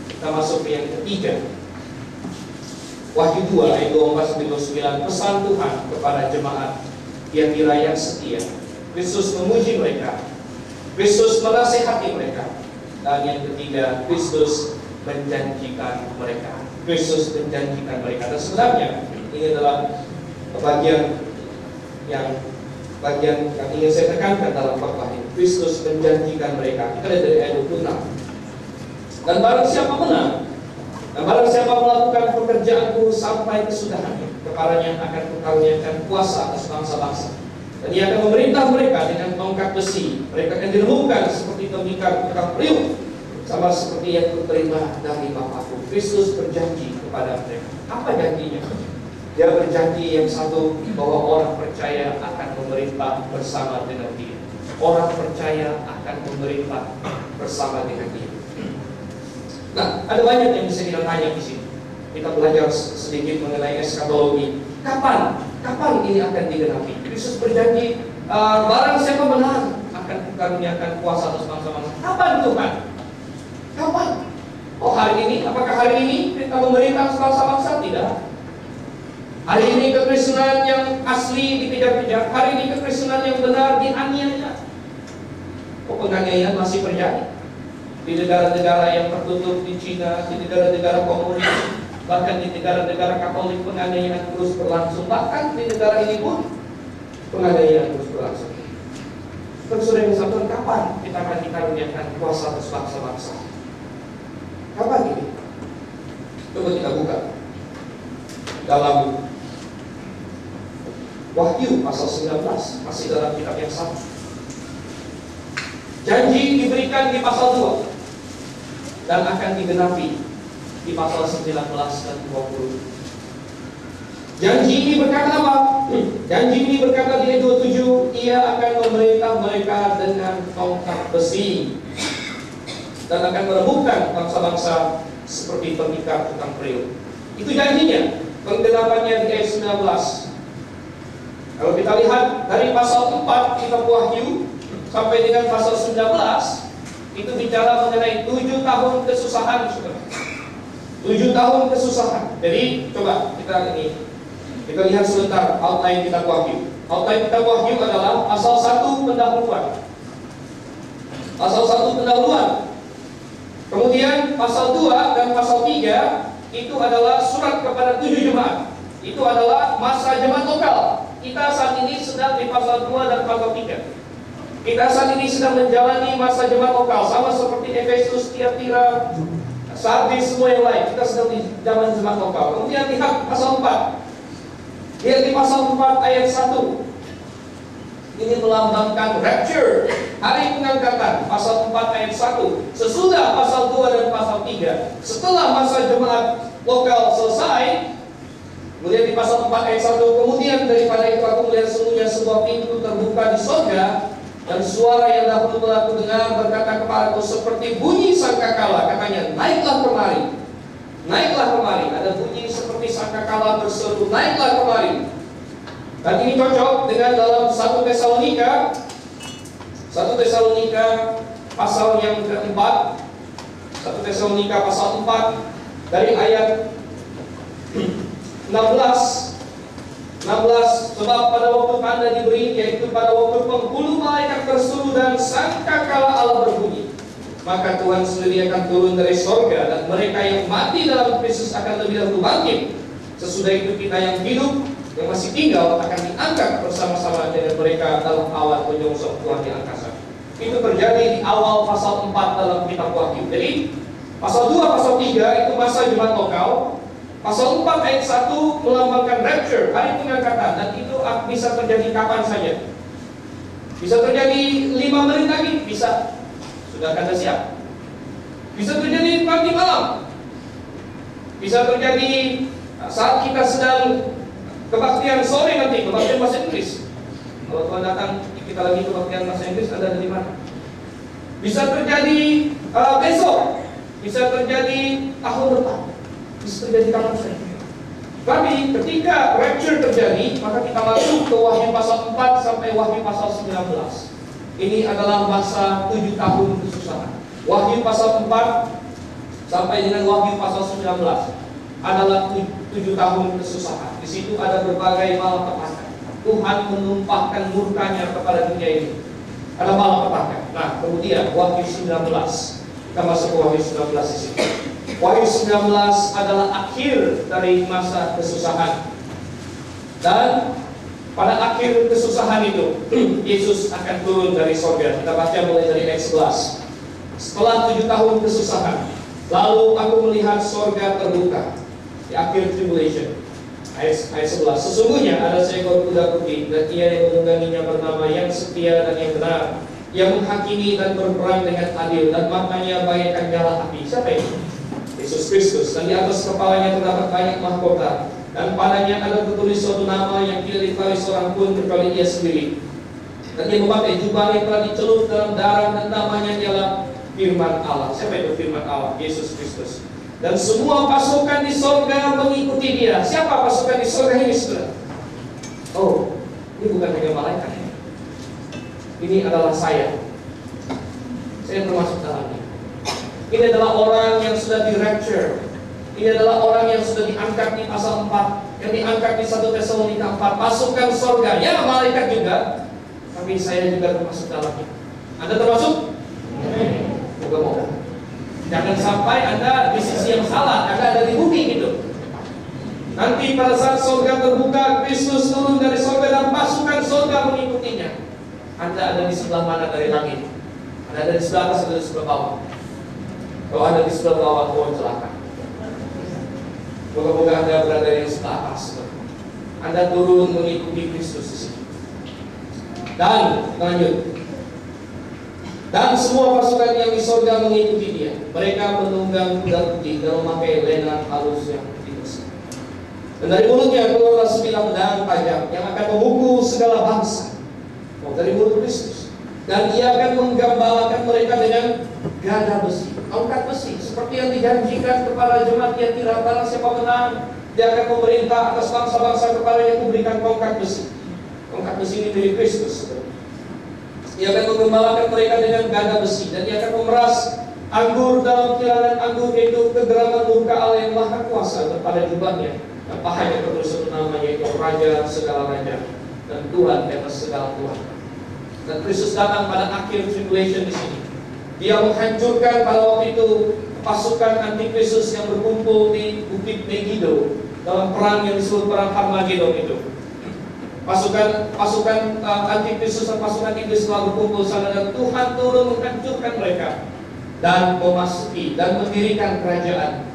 Kita masuk ke yang ketiga. Wahyu 2 ayat 24-29. Pesan Tuhan kepada jemaat Tiatira yang setia. Kristus memuji mereka, Kristus menasihati mereka. Dan yang ketiga, Kristus menjanjikan mereka. Kristus menjanjikan mereka. Dan sebenarnya ini adalah bagian yang ingin saya tekankan dalam khotbah ini. Kristus menjanjikan mereka. Kita lihat dari ayat 26. Dan barang siapa menang, dan barang siapa melakukan pekerjaanku sampai kesudahannya, kepadanya akan kukaruniakan kuasa atas bangsa-bangsa. Dan ia akan memerintah mereka dengan tongkat besi. Mereka akan diremukkan seperti tembikar tukang periuk, sama seperti yang kuterima dari Bapakku. Kristus berjanji kepada mereka. Apa janjinya? Dia berjanji yang satu, bahwa orang percaya akan memerintah bersama dengan dia. Orang percaya akan memerintah bersama dengan dia. Nah, ada banyak yang bisa kita tanya di sini. Kita belajar sedikit mengenai eskatologi. Kapan ini akan digenapi? Kristus berjanji, barang siapa menang akan kukaruniakan kuasa atas bangsa-bangsa. Kapan Tuhan? Kapan? Oh, hari ini? Apakah hari ini kita memerintah bangsa-bangsa? Tidak. Hari ini kekristenan yang asli dikejar-kejar. Hari ini kekristenan yang benar dianiaya. Oh, penganiayaan masih terjadi di negara-negara yang tertutup, di Cina, di negara-negara komunis, bahkan di negara-negara Katolik penganiayaan terus berlangsung. Bahkan di negara ini pun penganiayaan terus berlangsung. Terus yang disebutkan, kapan kita akan dikaruniakan kuasa atas bangsa-bangsa? Kapan ini? Coba kita buka dalam Wahyu pasal 19, masih dalam kitab yang sama. Janji diberikan di pasal 2 dan akan digenapi di pasal 19 dan 20. Janji ini berkata apa? Janji ini berkata di ayat 27, ia akan memerintah mereka dengan tongkat besi dan akan meremukkan bangsa-bangsa seperti tembikar tukang periuk. Itu janjinya. Penggenapannya di ayat 19. Kalau kita lihat dari pasal 4 kitab Wahyu sampai dengan pasal 19, itu bicara mengenai 7 tahun kesusahan, saudara. 7 tahun kesusahan. Jadi coba kita lihat sebentar outline kitab Wahyu. Outline kitab Wahyu adalah pasal 1 pendahuluan. Pasal 1 pendahuluan. Kemudian pasal 2 dan pasal 3 itu adalah surat kepada 7 jemaat. Itu adalah masa jemaat lokal. Kita saat ini sedang di pasal 2 dan pasal 3. Kita saat ini sedang menjalani masa jemaat lokal, sama seperti Efesus, Tiatira, Sardis, semua yang lain. Kita sedang di zaman jemaat lokal. Kemudian lihat pasal 4. Lihat di pasal 4 ayat 1. Ini melambangkan rapture, hari pengangkatan. Pasal 4 ayat 1. Sesudah pasal 2 dan pasal 3, setelah masa jemaat lokal selesai, kemudian di pasal 4 ayat 1, kemudian daripada itu aku melihat sesungguhnya sebuah pintu terbuka di sorga, dan suara yang dahulu telah kudengar berkata kepadaku seperti bunyi sangkakala. Katanya, naiklah kemari, naiklah kemari. Ada bunyi seperti sangkakala berseru, naiklah kemari. Dan ini cocok dengan dalam 1 Tesalonika pasal yang keempat. 1 Tesalonika pasal 4 dari ayat 16, sebab pada waktu tanda diberi, yaitu pada waktu penghulu malaikat berseru dan sangkakala Allah berbunyi, maka Tuhan sendiri akan turun dari sorga, dan mereka yang mati dalam Kristus akan lebih dahulu bangkit. Sesudah itu kita yang hidup, yang masih tinggal, akan diangkat bersama-sama dengan mereka dalam awan menyongsong Tuhan di angkasa. Itu terjadi di awal pasal 4 dalam kitab Wahyu. Jadi pasal 2, pasal 3 itu masa jemaat lokal. Pasal 4 ayat 1 melambangkan rapture, hari pengangkatan, dan itu bisa terjadi kapan saja. Bisa terjadi 5 menit lagi, bisa. Sudah Anda siap? Bisa terjadi pagi malam. Bisa terjadi saat kita sedang kebaktian sore nanti, kebaktian bahasa Inggris. Kalau Tuhan datang, kita lagi kebaktian bahasa Inggris, Anda ada di mana? Bisa terjadi besok. Bisa terjadi tahun depan. Bisa terjadi kapan saja. Tapi ketika rapture terjadi, maka kita masuk ke Wahyu pasal 4 sampai Wahyu pasal 19. Ini adalah masa 7 tahun kesusahan. Wahyu pasal 4 sampai dengan Wahyu pasal 19 adalah 7 tahun kesusahan. Di situ ada berbagai malapetaka. Tuhan menumpahkan murkanya kepada dunia ini. Ada malapetaka. Nah, kemudian Wahyu 19. Kita masuk ke Wahyu 19 di sini. Wahyu 19 adalah akhir dari masa kesusahan. Dan pada akhir kesusahan itu, Yesus akan turun dari sorga. Kita baca mulai dari ayat 11. Setelah 7 tahun kesusahan, lalu aku melihat sorga terbuka. Di akhir tribulation. Ayat 11. Sesungguhnya ada seekor kuda putih, dan ia yang menungganginya bernama yang setia dan yang benar, yang menghakimi dan berperang dengan adil, dan matanya bagaikan nyala api. Siapa ini? Yesus Kristus. Dan di atas kepalanya terdapat banyak mahkota, dan padanya ada tertulis suatu nama yang tidak diketahui seorang pun kecuali Ia sendiri. Dan Ia memakai jubah yang telah dicelup dalam darah, dan namanya ialah Firman Allah. Siapa itu Firman Allah? Yesus Kristus. Dan semua pasukan di sorga mengikuti Dia. Siapa pasukan di sorga ini, saudara? Oh, ini bukan hanya malaikat. Ini adalah saya. Saya termasuk dalamnya. Ini adalah orang yang sudah di rapture. Ini adalah orang yang sudah diangkat di pasal 4, yang diangkat di 1 Tesalonika 4. Pasukan sorga, ya malaikat juga, tapi saya juga termasuk dalamnya. Anda termasuk? Moga-moga. Jangan sampai Anda di sisi yang salah, Anda ada di bumi gitu. Nanti pada saat sorga terbuka, Kristus turun dari sorga dan pasukan sorga mengikutinya. Anda ada di sebelah mana dari langit? Anda ada di sebelah atas atau di sebelah bawah? Kalau Anda di sebelah bawah, mohon celaka. Moga-moga Anda berada di sebelah atas. Anda turun mengikuti Kristus di sini. Dan lanjut. Dan semua pasukan yang di sorga mengikuti Dia. Mereka menunggang kuda putih dan memakai lenan halus yang putih. Dan dari mulutnya keluarlah sebilah pedang tajam yang akan memukul segala bangsa. Dari mulut Kristus. Dan Ia akan menggembalakan mereka dengan gada besi, tongkat besi, seperti yang dijanjikan kepada jemaat Tiatira. Barang siapa menang, Dia akan memerintah atas bangsa-bangsa kepadanya memberikan tongkat besi. Tongkat besi ini milik Kristus. Ia akan menggembalakan mereka dengan gada besi, dan Ia akan memeras anggur dalam kilangan anggur, yaitu kegeraman murka Allah yang Maha Kuasa kepada jubahnya. Dan pahanya tertulis satu nama, yaitu Raja segala raja dan Tuhan di atas segala Tuhan. Dan Kristus datang pada akhir tribulation di sini. Dia menghancurkan pada waktu itu pasukan antikristus yang berkumpul di Bukit Megiddo dalam perang yang disebut perang Harmagedon itu. Pasukan antikristus dan pasukan iblis telah berkumpul sana, dan Tuhan turun menghancurkan mereka dan memasuki dan mendirikan kerajaan,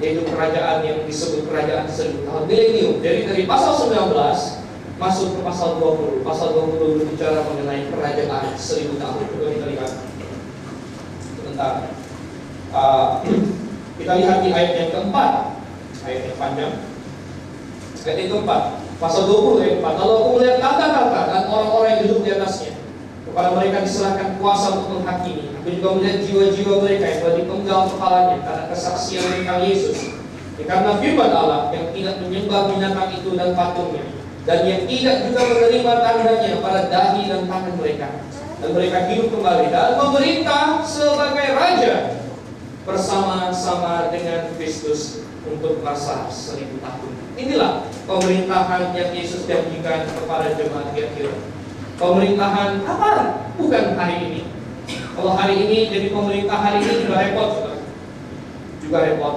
yaitu kerajaan yang disebut kerajaan 1000 tahun milenium. Jadi dari pasal 19 masuk ke pasal 20. Pasal 20 berbicara mengenai kerajaan 1000 tahun. Coba kita lihat sebentar. Kita lihat di ayat yang keempat, ayat yang panjang. Ayat yang keempat, pasal 20 ayat 4. Lalu aku melihat kata-kata dan orang-orang yang duduk di atasnya. Kepada mereka diserahkan kuasa untuk menghakimi. Aku juga melihat jiwa-jiwa mereka yang telah dipenggal kepalanya karena kesaksian tentang Yesus. Karena firman Allah yang tidak menyembah binatang itu dan patungnya, dan yang tidak juga menerima tandanya pada dahi dan tangan mereka. Dan mereka hidup kembali dan memerintah sebagai raja bersama-sama dengan Kristus untuk masa 1000 tahun. Inilah pemerintahan yang Yesus janjikan kepada jemaat di akhir. Pemerintahan apa? Bukan hari ini. Kalau hari ini jadi pemerintah hari ini juga repot, saudara. Juga repot.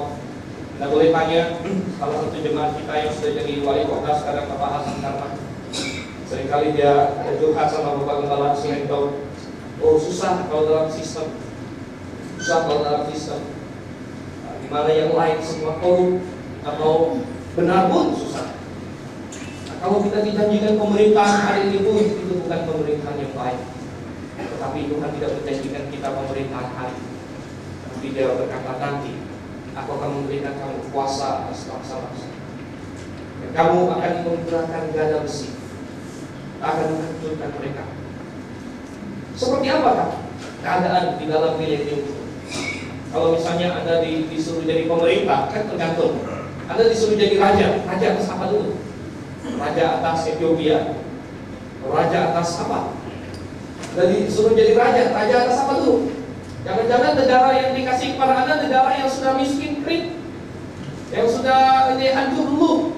Anda boleh tanya salah satu jemaat kita yang sudah jadi wali kota sekarang, Bapak Hasan Karman. Seringkali dia curhat sama Bapak Gembala Sihento. Oh, susah kalau dalam sistem. Susah kalau dalam sistem. Di mana yang lain semua korup atau benar pun susah. Nah, kalau kita dijanjikan pemerintahan hari ini pun itu bukan pemerintahan yang baik. Tetapi Tuhan tidak menjanjikan kita pemerintahan hari. Tapi Dia berkata nanti, aku akan memberikan kamu kuasa atas bangsa-bangsa. Dan kamu akan menggunakan gada besi, akan menghancurkan mereka. Seperti apakah keadaan di dalam milenium itu? Kalau misalnya Anda disuruh jadi pemerintah, kan tergantung. Anda disuruh jadi raja atas apa dulu? Raja atas Ethiopia, raja atas apa? Dan disuruh jadi raja atas apa dulu? Jangan-jangan negara yang dikasih kepada Anda negara yang sudah miskin, kering, yang sudah ini hancur dulu.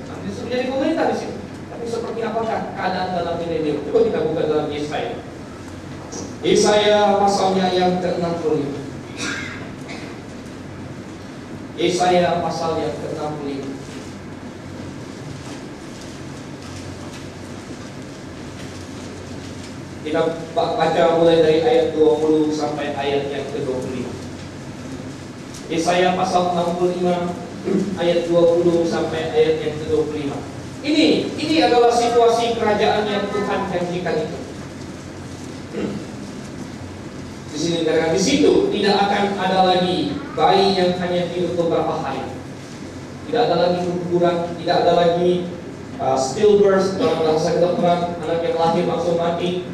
Nah, disuruh jadi pemerintah di sini. Tapi seperti apakah keadaan dalam milenium? Coba kita buka dalam Yesaya. Yesaya pasalnya yang ke-65. Yesaya pasal yang ke-65. Kita baca mulai dari ayat 20 sampai ayat yang ke-25. Yesaya pasal 65 ayat 20 sampai ayat yang ke-25. Ini adalah situasi kerajaan yang Tuhan janjikan itu. Di sini dikatakan di situ tidak akan ada lagi bayi yang hanya hidup beberapa hari. Tidak ada lagi keguguran, tidak ada lagi stillbirth dalam bahasa kedokteran, anak yang lahir langsung mati.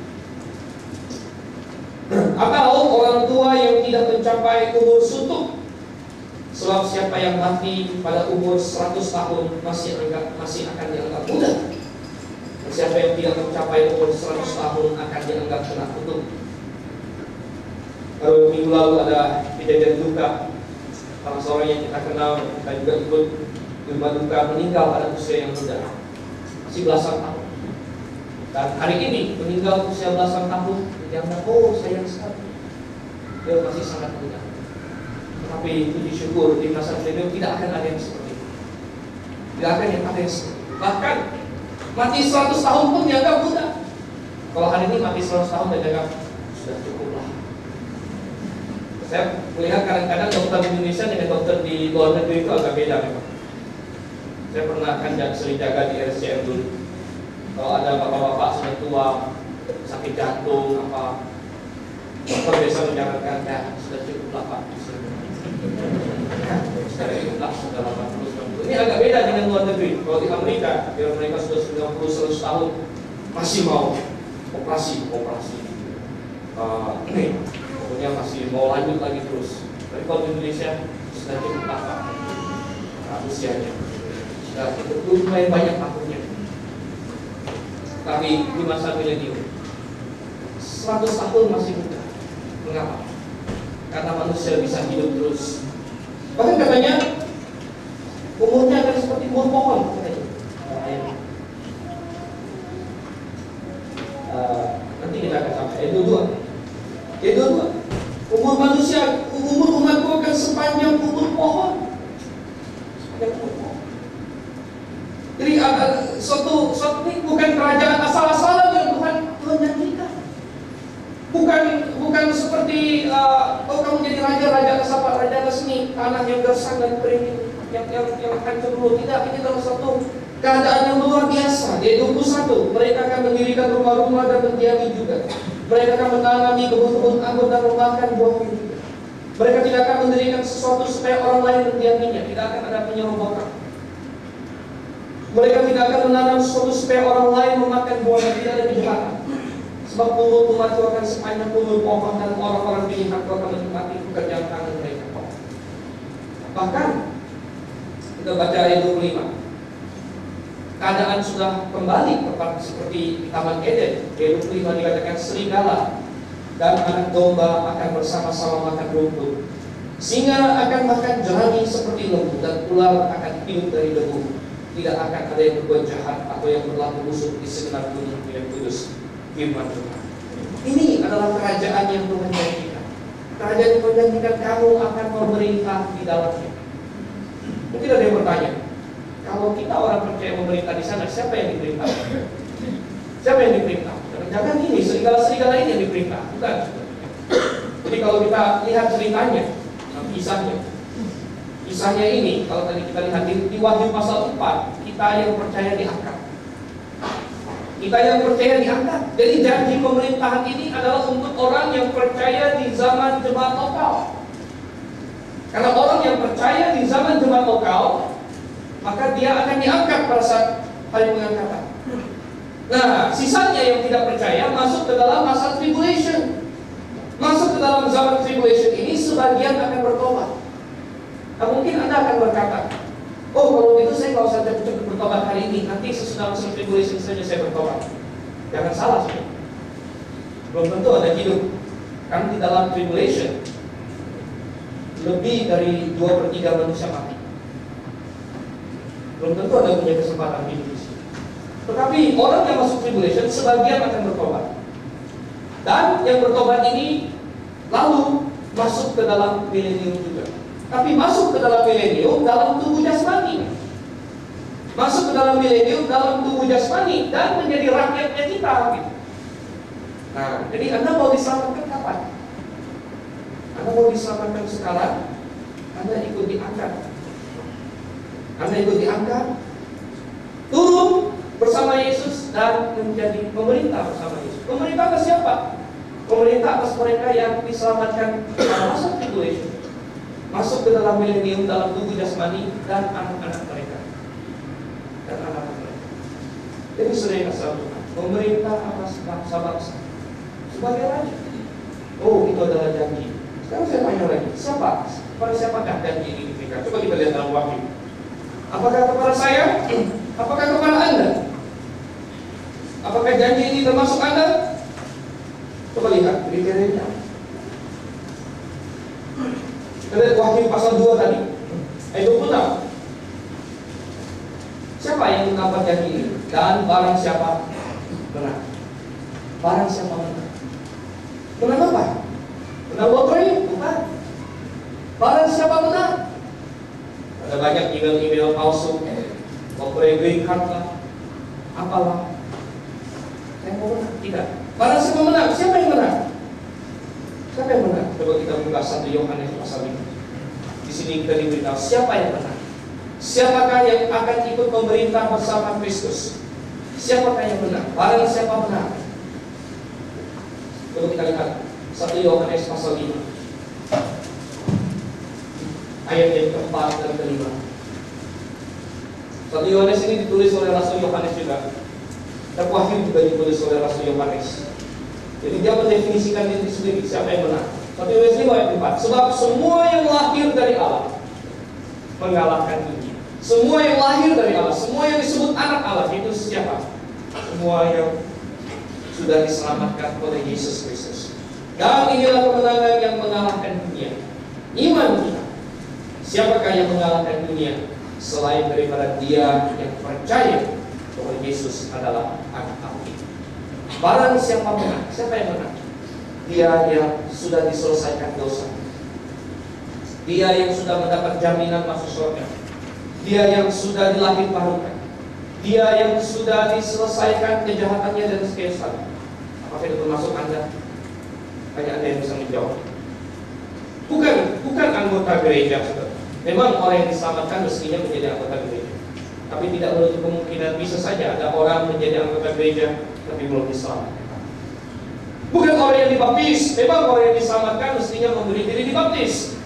Atau orang tua yang tidak mencapai umur suntuk. Sebab siapa yang mati pada umur 100 tahun masih akan dianggap muda. Dan siapa yang tidak mencapai umur 100 tahun akan dianggap kena kutuk. Baru minggu lalu ada kejadian duka, salah seorang yang kita kenal, kita juga ikut rumah duka, meninggal pada usia yang muda, masih belasan tahun. Dan hari ini meninggal usia belasan tahun, dianggap oh sayang sekali, dia masih sangat muda. Tetapi puji syukur di masa milenium tidak akan ada yang seperti itu. Tidak akan ada yang seperti itu. Bahkan mati 100 tahun pun dianggap muda. Kalau hari ini mati 100 tahun dianggap sudah cukup lah. Saya melihat kadang-kadang dokter di Indonesia dengan dokter di luar negeri itu agak beda memang. Saya pernah sering jaga di RSCM dulu. Kalau ada bapak-bapak sudah tua, sakit jantung apa, dokter biasa menyarankan ya sudah cukup lah Pak. Sudah cukup lah, sudah 80-90. Ini agak beda dengan luar negeri. Kalau di Amerika, biar mereka sudah 90-100 tahun masih mau operasi. Pokoknya masih mau lanjut lagi terus. Tapi kalau di Indonesia sudah cukup lama usianya, sudah lumayan banyak tahunnya. Tapi di masa milenium 100 tahun masih muda. Mengapa? Karena manusia bisa hidup terus. Bahkan katanya umurnya akan seperti umur pohon katanya. Nanti kita akan sampai ayat 22. Umur manusia, umur umatku akan Bukan seperti oh kamu jadi raja kesapa, raja kesini, tanah yang gersang dan kering yang hancur dulu. Tidak, ini adalah satu keadaan yang luar biasa. Di 21, mereka akan mendirikan rumah-rumah dan mendiami juga. Mereka akan menanami kebun-kebun anggur dan memakan buahnya juga. Mereka tidak akan mendirikan sesuatu supaya orang lain mendiaminya. Tidak akan ada penyerobotan. Mereka tidak akan menanam sesuatu supaya orang lain memakan buahnya. Tidak ada kejahatan. Sebab mulut umat itu akan sepanjang mulut pohon dan orang-orang pilihan itu akan menikmati pekerjaan tangan mereka. Bahkan kita baca ayat 25. Keadaan sudah kembali seperti di Taman Eden. Ayat 25 dikatakan serigala dan anak domba akan bersama-sama makan rumput. Singa akan makan jerami seperti lembu dan ular akan hidup dari debu. Tidak akan ada yang berbuat jahat atau yang berlaku busuk di segenap gunung yang kudus. Firman Tuhan. Ini adalah kerajaan yang Tuhan janjikan. Kerajaan yang Tuhan janjikan kamu akan memerintah di dalamnya. Mungkin ada yang bertanya, kalau kita orang percaya memerintah di sana, siapa yang diperintah? Siapa yang diperintah? Jangan ini, serigala-serigala ini yang diperintah, bukan? Jadi kalau kita lihat ceritanya, kisahnya ini, kalau tadi kita lihat di Wahyu pasal 4, kita yang percaya diangkat. Kita yang percaya diangkat. Jadi janji pemerintahan ini adalah untuk orang yang percaya di zaman jemaat lokal. Karena orang yang percaya di zaman jemaat lokal, maka dia akan diangkat pada saat hari pengangkatan. Nah, sisanya yang tidak percaya masuk ke dalam masa tribulation. Masuk ke dalam zaman tribulation ini, sebagian akan bertobat. Nah, mungkin Anda akan berkata, oh kalau gitu saya nggak usah cepat-cepat bertobat hari ini, nanti sesudah masa tribulation saja saya bertobat. Jangan salah sih. Belum tentu ada hidup. Kan di dalam tribulation lebih dari 2/3 manusia mati. Belum tentu ada punya kesempatan hidup di sini. Tetapi orang yang masuk tribulation sebagian akan bertobat. Dan yang bertobat ini lalu masuk ke dalam milenium juga. Tapi masuk ke dalam milenium dalam tubuh jasmani. Masuk ke dalam milenium dalam tubuh jasmani dan menjadi rakyatnya kita. Nah, jadi Anda mau diselamatkan kapan? Anda mau diselamatkan sekarang? Anda ikut diangkat. Anda ikut diangkat, turun bersama Yesus dan menjadi pemerintah bersama Yesus. Pemerintah atas siapa? Pemerintah atas mereka yang diselamatkan pada masa tribulation. Masuk ke dalam milenium dalam tubuh jasmani dan anak-anak mereka. Dan anak-anak mereka. Jadi sudah yang asal Tuhan, pemerintah atas bangsa-bangsa sebagai raja. Oh, itu adalah janji. Sekarang saya tanya lagi, pada siapakah janji ini diberikan? Coba kita lihat dalam Wahyu. Apakah kepada saya? Apakah kepada Anda? Apakah janji ini termasuk Anda? Coba lihat kriterianya. Kita lihat Wahyu pasal 2 tadi, ayat 26. Siapa yang mendapat janji ini? Dan barang siapa menang? Barang siapa menang? Menang apa? Menang lotre? Bukan. Barang siapa menang? Ada banyak email-email palsu, lotre green card lah, apalah. Saya mau menang? Tidak. Barang siapa menang? Siapa yang menang? Siapa yang menang? Coba kita buka 1 Yohanes pasal 5. Di sini kita diberitahu siapa yang menang. Siapakah yang akan ikut memerintah bersama Kristus? Siapakah yang menang? Barang siapa menang? Coba kita lihat 1 Yohanes pasal 5 ayat yang keempat dan kelima. 1 Yohanes ini ditulis oleh Rasul Yohanes juga. Dan Wahyu juga ditulis oleh Rasul Yohanes. Jadi dia mendefinisikan diri sendiri siapa yang menang. 1 Yohanes 5 ayat 4. Sebab semua yang lahir dari Allah mengalahkan dunia. Semua yang lahir dari Allah, semua yang disebut anak Allah itu siapa? Semua yang sudah diselamatkan oleh Yesus Kristus. Dan inilah kemenangan yang mengalahkan dunia, iman kita. Siapakah yang mengalahkan dunia selain daripada dia yang percaya bahwa Yesus adalah anak Allah? Barang siapa menang? Siapa yang menang? Dia yang sudah diselesaikan dosa. Dia yang sudah mendapat jaminan masuk surga. Dia yang sudah dilahirkan. Dia yang sudah diselesaikan kejahatannya dan kesesatannya. Apakah itu termasuk Anda? Hanya Anda yang bisa menjawab. Bukan anggota gereja, saudara. Memang orang yang diselamatkan mestinya menjadi anggota gereja. Tapi tidak menutup kemungkinan bisa saja ada orang menjadi anggota gereja tapi belum diselamatkan. Bukan orang yang dibaptis. Memang orang yang diselamatkan mestinya memberi diri dibaptis.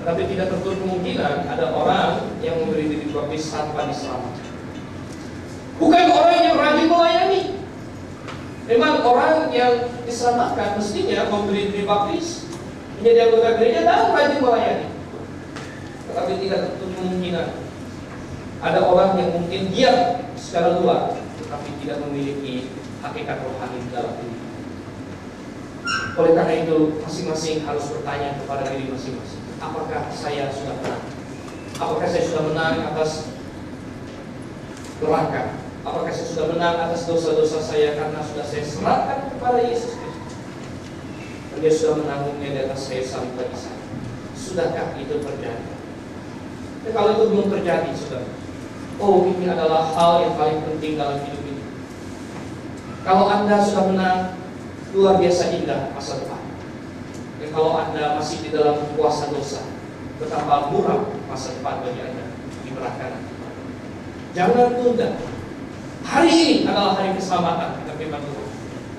Tapi tidak tertutup kemungkinan ada orang yang memberi diri dibaptis tanpa diselamatkan. Bukan orang yang rajin melayani. Memang orang yang diselamatkan mestinya memberi diri baptis, menjadi anggota gereja dan rajin melayani. Tetapi tidak tertutup kemungkinan ada orang yang mungkin giat secara luar, tetapi tidak memiliki hakikat rohani dalam diri. Oleh karena itu, masing-masing harus bertanya kepada diri masing-masing, apakah saya sudah menang? Apakah saya sudah menang atas neraka? Apakah saya sudah menang atas dosa-dosa saya karena sudah saya serahkan kepada Yesus Kristus? Dan Dia sudah menanggungnya di atas saya salib bagi saya. Sudahkah itu terjadi? Dan kalau itu belum terjadi, saudara, ini adalah hal yang paling penting dalam hidup ini. Kalau Anda sudah menang, luar biasa indah masa depan. Dan kalau Anda masih di dalam kuasa dosa, betapa murah masa depan bagi Anda di neraka. Jangan tunda. Hari ini adalah hari keselamatan, kata firman Tuhan.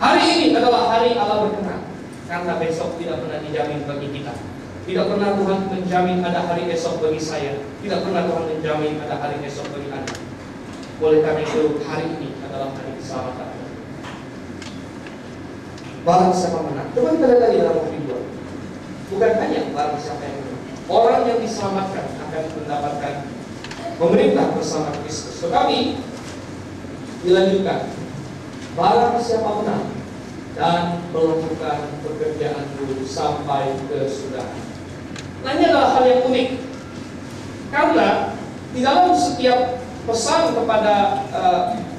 Hari ini adalah hari Allah berkenan, karena besok tidak pernah dijamin bagi kita. Tidak pernah Tuhan menjamin ada hari esok bagi saya. Tidak pernah Tuhan menjamin ada hari esok bagi Anda. Oleh karena itu, hari ini adalah hari keselamatan. Barang siapa menang. Coba kita lihat lagi dalam Filipi 2. Bukan hanya barang siapa yang menang. Orang yang diselamatkan akan mendapatkan pemerintah bersama Kristus. Tetapi dilanjutkan, barang siapa menang dan melakukan pekerjaanku sampai kesudahan. Nah, ini adalah hal yang unik, karena di dalam setiap pesan kepada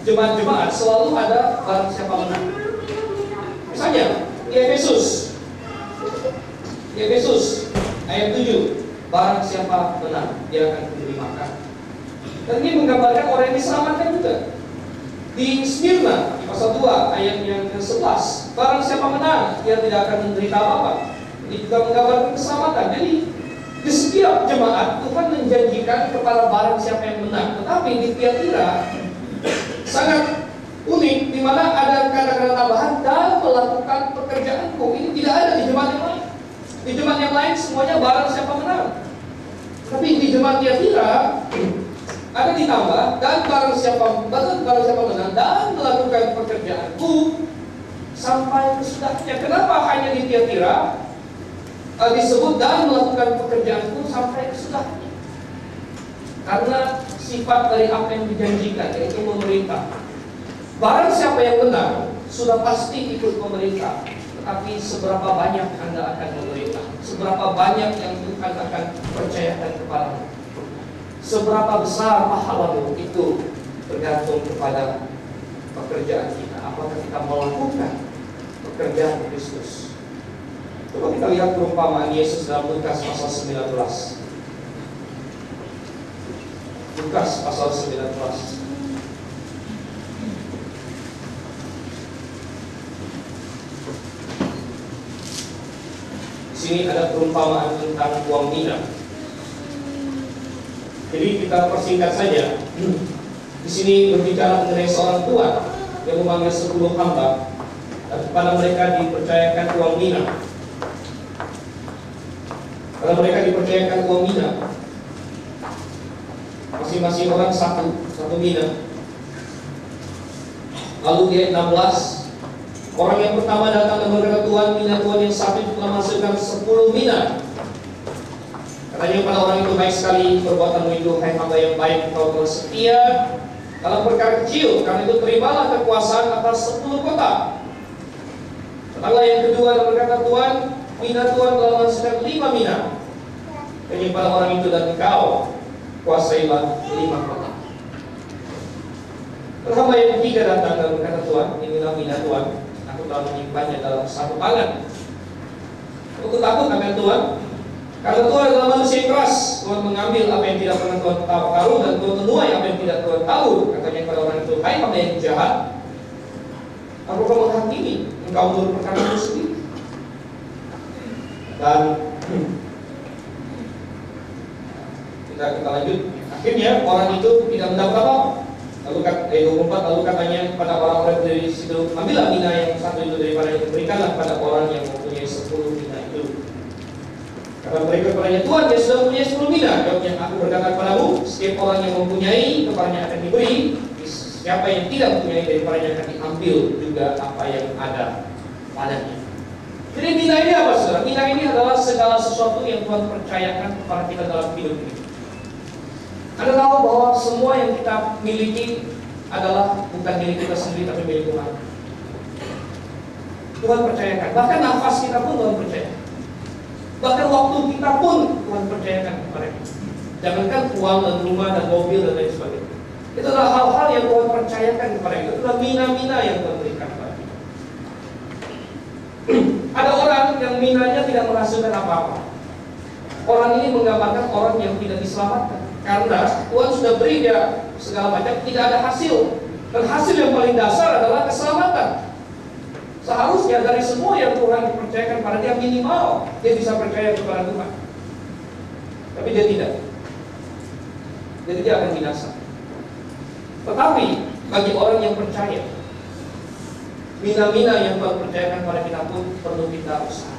jemaat-jemaat selalu ada barang siapa menang. Misalnya di Efesus ayat 7, barang siapa menang dia akan diberi makan. Dan ini menggambarkan orang yang diselamatkan juga. Di Smyrna, di pasal 2 ayat yang ke-11, barang siapa menang dia tidak akan menderita apa-apa. Ini juga menggambarkan keselamatan. Jadi di setiap jemaat Tuhan menjanjikan kepada barang siapa yang menang. Tetapi di Tiatira sangat unik, di mana ada kata-kata tambahan dan melakukan pekerjaanku. Ini tidak ada di jemaat yang lain. Di jemaat yang lain semuanya barang siapa menang. Tapi di jemaat Tiatira ada ditambah dan barang siapa menang dan melakukan pekerjaanku sampai kesudahnya. Kenapa hanya di Tiatira disebut dan melakukan pekerjaanku sampai kesudahnya? Karena sifat dari apa yang dijanjikan, yaitu memerintah. Barang siapa yang menang sudah pasti ikut memerintah. Tetapi seberapa banyak Anda akan memerintah? Seberapa banyak yang Tuhan akan percayakan kepadamu? Seberapa besar pahalamu itu bergantung kepada pekerjaan kita. Apakah kita melakukan pekerjaan Kristus? Coba kita lihat perumpamaan Yesus dalam Lukas pasal 19. Lukas pasal 19. Di sini ada perumpamaan tentang uang mina. Jadi kita persingkat saja. Di sini berbicara mengenai seorang tuan yang memanggil 10 hamba dan kepada mereka dipercayakan uang mina. Kalau mereka dipercayakan uang mina, masing-masing orang satu mina. Lalu di ayat 16, orang yang pertama datang dan berkata, Tuhan, mina Tuhan yang satu telah menghasilkan 10 mina. Katanya pada orang itu, baik sekali perbuatanmu itu, hai hamba yang baik, engkau telah setia dalam perkara kecil, karena itu terimalah kekuasaan atas 10 kota. Datanglah yang kedua dan berkata, Tuhan, mina Tuhan telah menghasilkan 5 mina. Katanya pada orang itu, dan engkau kuasailah 5 kota. Hamba yang ketiga datang dan berkata, Tuhan, inilah mina Tuhan, aku telah menyimpannya dalam satu tangan. Aku takut akan Tuhan, karena Tuhan adalah manusia yang keras. Tuhan mengambil apa yang tidak pernah Tuhan tahu, dan Tuhan menuai apa yang tidak Tuhan tahu. Katanya kepada orang itu, hai hamba yang jahat, apakah menghakimi? Engkau menurut perkataanmu sendiri. Dan kita lanjut. Akhirnya orang itu tidak mendapat apa. Lalu ayat 24, lalu katanya kepada orang-orang dari situ, ambillah mina yang satu itu daripada itu, berikanlah kepada orang yang mempunyai 10 mina itu. Kata mereka kepadanya, Tuhan, dia sudah mempunyai 10 mina. Jawabnya, aku berkata kepadamu, setiap orang yang mempunyai, kepadanya akan diberi. Siapa yang tidak mempunyai, daripadanya akan diambil juga apa yang ada padanya. Jadi mina ini apa, saudara? Mina ini adalah segala sesuatu yang Tuhan percayakan kepada kita dalam hidup ini. Anda tahu bahwa semua yang kita miliki adalah bukan milik kita sendiri, tapi milik Tuhan. Tuhan percayakan. Bahkan nafas kita pun Tuhan percaya. Bahkan waktu kita pun Tuhan percayakan kepada kita. Jangankan uang dan rumah dan mobil dan lain sebagainya. Itu adalah hal-hal yang Tuhan percayakan kepada kita. Itu adalah mina-mina yang Tuhan berikan kepada kita. Ada orang yang minanya tidak menghasilkan apa-apa. Orang ini menggambarkan orang yang tidak diselamatkan. Karena Tuhan sudah beri dia segala macam, tidak ada hasil. Dan hasil yang paling dasar adalah keselamatan. Seharusnya dari semua yang Tuhan percayakan pada dia, minimal dia bisa percaya kepada Tuhan. Tapi dia tidak. Jadi dia akan binasa. Tetapi bagi orang yang percaya, mina-mina yang Tuhan percayakan pada kita pun perlu kita usaha.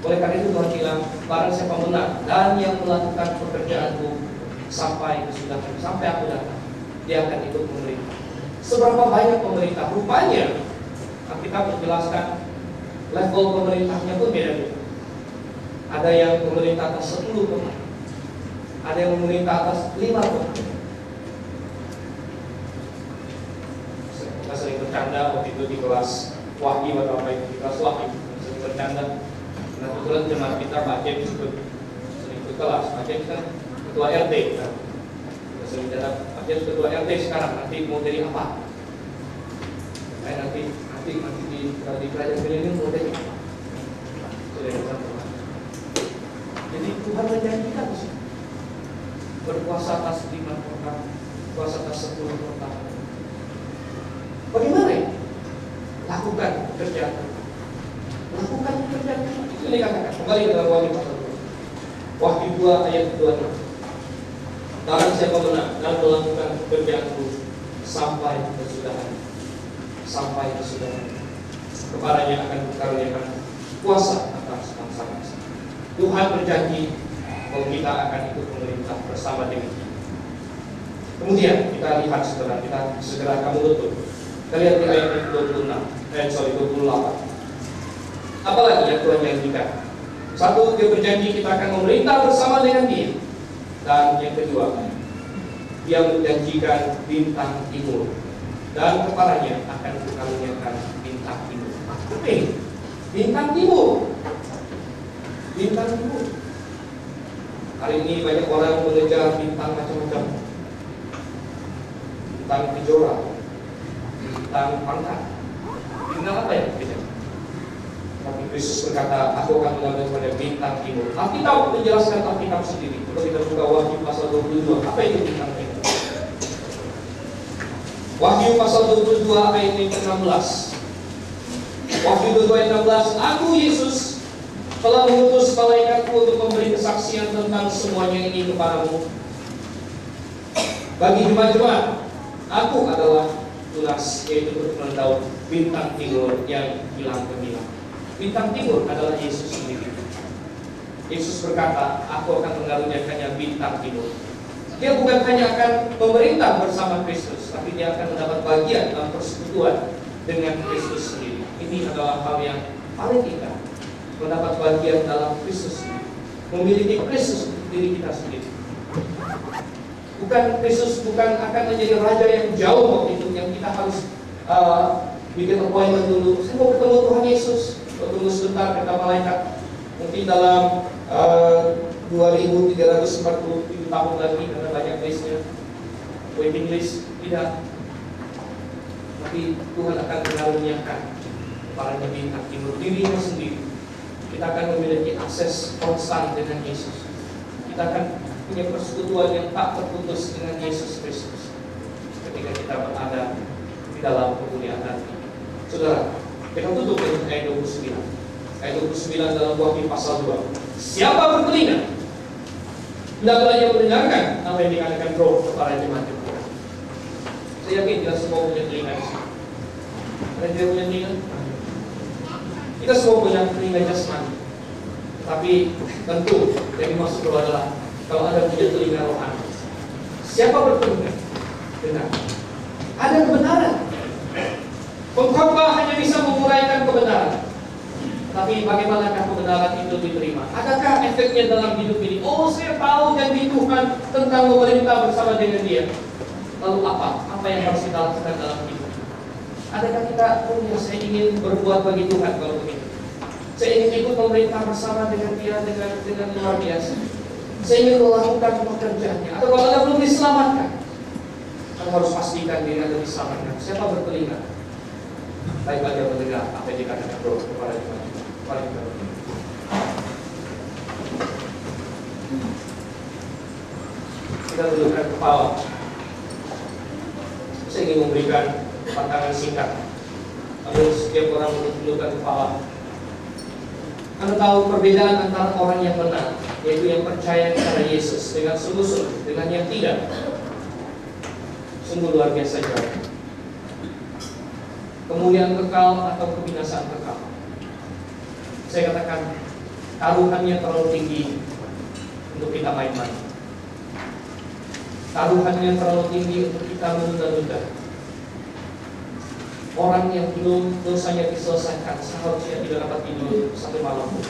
Oleh karena itu Tuhan bilang, barang siapa menang dan yang melakukan pekerjaanku sampai kesudahan, sampai aku datang, dia akan ikut pemerintah. Seberapa banyak pemerintah? Rupanya kita menjelaskan level pemerintahnya pun beda-beda. Ada yang pemerintah atas 10 teman, ada yang pemerintah atas 5 teman. Kita sering bercanda waktu itu di kelas Wahyu atau apa itu, di kelas Wahyu sering bercanda. Nah kebetulan jemaat kita Pak James ikut sering ikut kelas. Pak James kan ketua RT kan. Kita sering bercanda Pak James ketua RT sekarang, nanti mau jadi apa? Nanti di kerajaan ini mau jadi apa? Sudah bercanda. Jadi Tuhan menjanjikan berkuasa atas 5 kota, kuasa atas 10 kota. Bagaimana ya? Lakukan pekerjaan. Lakukan pekerjaan. Itu dikatakan. Kembali ke dalam Wahyu pasal 2. Wahyu 2 ayat 26. Barang siapa menang dan melakukan pekerjaanku sampai kesudahan. Sampai kesudahan. Kepadanya akan dikaruniakan kuasa atas bangsa-bangsa. Tuhan berjanji bahwa kita akan ikut memerintah bersama dengan Dia. Kemudian kita lihat saudara, kita segera kamu tutup. Kita lihat di ayat 28. Apalagi yang Tuhan janjikan? Satu, Dia berjanji kita akan memerintah bersama dengan Dia. Dan yang kedua, Dia menjanjikan bintang timur, dan kepadanya akan dikaruniakan bintang timur. Apa ini? Bintang timur. Bintang timur. Hari ini banyak orang mengejar bintang macam-macam. Bintang kejora, bintang pangkat. Bintang apa ya? Tapi Kristus berkata, aku akan mengambil kepada bintang timur. Alkitab menjelaskan Alkitab sendiri. Kalau kita buka Wahyu pasal 22, apa itu bintang timur? Wahyu pasal 22 ayat 16. Wahyu 22 ayat 16. Aku Yesus telah mengutus malaikatku untuk memberi kesaksian tentang semuanya ini kepadamu. Bagi jemaat-jemaat, aku adalah tunas, yaitu keturunan Daud, bintang timur yang hilang gemilang. Bintang timur adalah Yesus sendiri. Yesus berkata, aku akan mengaruniakannya bintang timur. Dia bukan hanya akan memerintah bersama Kristus, tapi dia akan mendapat bagian dalam persekutuan dengan Kristus sendiri. Ini adalah hal yang paling indah, mendapat bagian dalam Kristus sendiri, memiliki Kristus untuk diri kita sendiri. Bukan Kristus bukan akan menjadi raja yang jauh waktu itu, yang kita harus bikin appointment dulu. Saya mau ketemu Tuhan Yesus, tunggu sebentar kata malaikat. Mungkin dalam 2347 tahun lagi, karena banyak listnya, waiting list. Tidak. Tapi Tuhan akan mengaruniakan para bintang timur dirinya sendiri. Kita akan memiliki akses konstan dengan Yesus. Kita akan punya persekutuan yang tak terputus dengan Yesus Kristus ketika kita berada di dalam kemuliaan nanti. Saudara, kita tutup dengan ayat 29. ayat 29 dalam Wahyu pasal 2. Siapa bertelinga, hendaklah ia mendengarkan apa yang dikatakan Roh kepada jemaat. Saya yakin kita semua punya telinga di sini. Ada yang tidak punya telinga? Kita semua punya telinga jasmani. Tapi tentu yang dimaksud adalah kalau ada punya telinga rohani. Siapa bertelinga? Dengar. Ada kebenaran. Pengkhotbah hanya bisa menguraikan kebenaran. Tapi bagaimanakah kebenaran itu diterima? Adakah efeknya dalam hidup ini? Oh, saya tahu janji Tuhan tentang memerintah bersama dengan Dia. Lalu apa? Apa yang harus kita lakukan dalam hidup? Adakah kita, oh ya, saya ingin berbuat bagi Tuhan kalau begitu. Saya ingin ikut memerintah bersama dengan Dia dengan luar biasa. Saya ingin melakukan pekerjaannya. Atau kalau Anda belum diselamatkan, Anda harus pastikan diri Anda diselamatkan. Siapa bertelinga? Baiklah dia mendengar apa yang dikatakan Roh kepada jemaat. Kita dudukkan kepala. Saya ingin memberikan pantangan singkat agar setiap orang menundukkan kepala. Anda tahu perbedaan antara orang yang benar, yaitu yang percaya kepada Yesus, dengan sungguh-sungguh, dengan yang tidak, sungguh luar biasa jauh. Kemuliaan kekal atau kebinasaan kekal. Saya katakan taruhannya terlalu tinggi untuk kita main-main. Taruhannya terlalu tinggi untuk kita menunda-nunda. Orang yang belum dosanya diselesaikan seharusnya tidak dapat tidur sampai malam pun.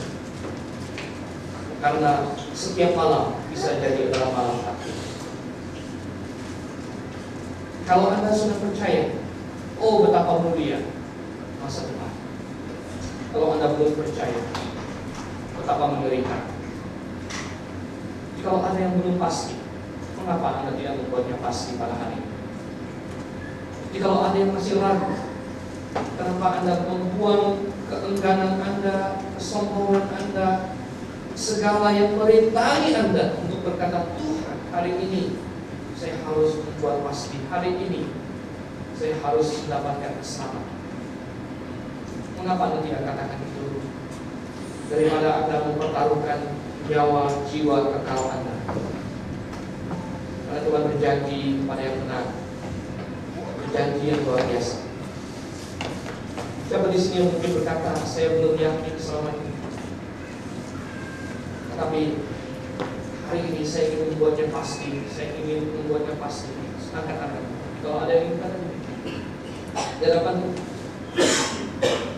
Karena setiap malam bisa jadi adalah malam takdir. Kalau Anda sudah percaya, oh betapa mulia masa depan. Kalau Anda belum percaya, betapa mengerikan. Kalau ada yang belum pasti, mengapa Anda tidak membuatnya pasti pada hari ini? Kalau ada yang masih ragu, kenapa Anda membuang keengganan Anda, kesombongan Anda, segala yang merintangi Anda untuk berkata, Tuhan, hari ini saya harus membuat pasti, hari ini saya harus mendapatkan keselamatan. Mengapa Anda tidak katakan itu? Daripada Anda mempertaruhkan nyawa, jiwa, kekal Anda. Karena Tuhan berjanji kepada yang benar, berjanji yang luar biasa. Siapa di sini yang mungkin berkata, saya belum yakin selama ini. Tetapi hari ini saya ingin membuatnya pasti, saya ingin membuatnya pasti. Angkat tangan. Kalau ada yang ingin di hadapan,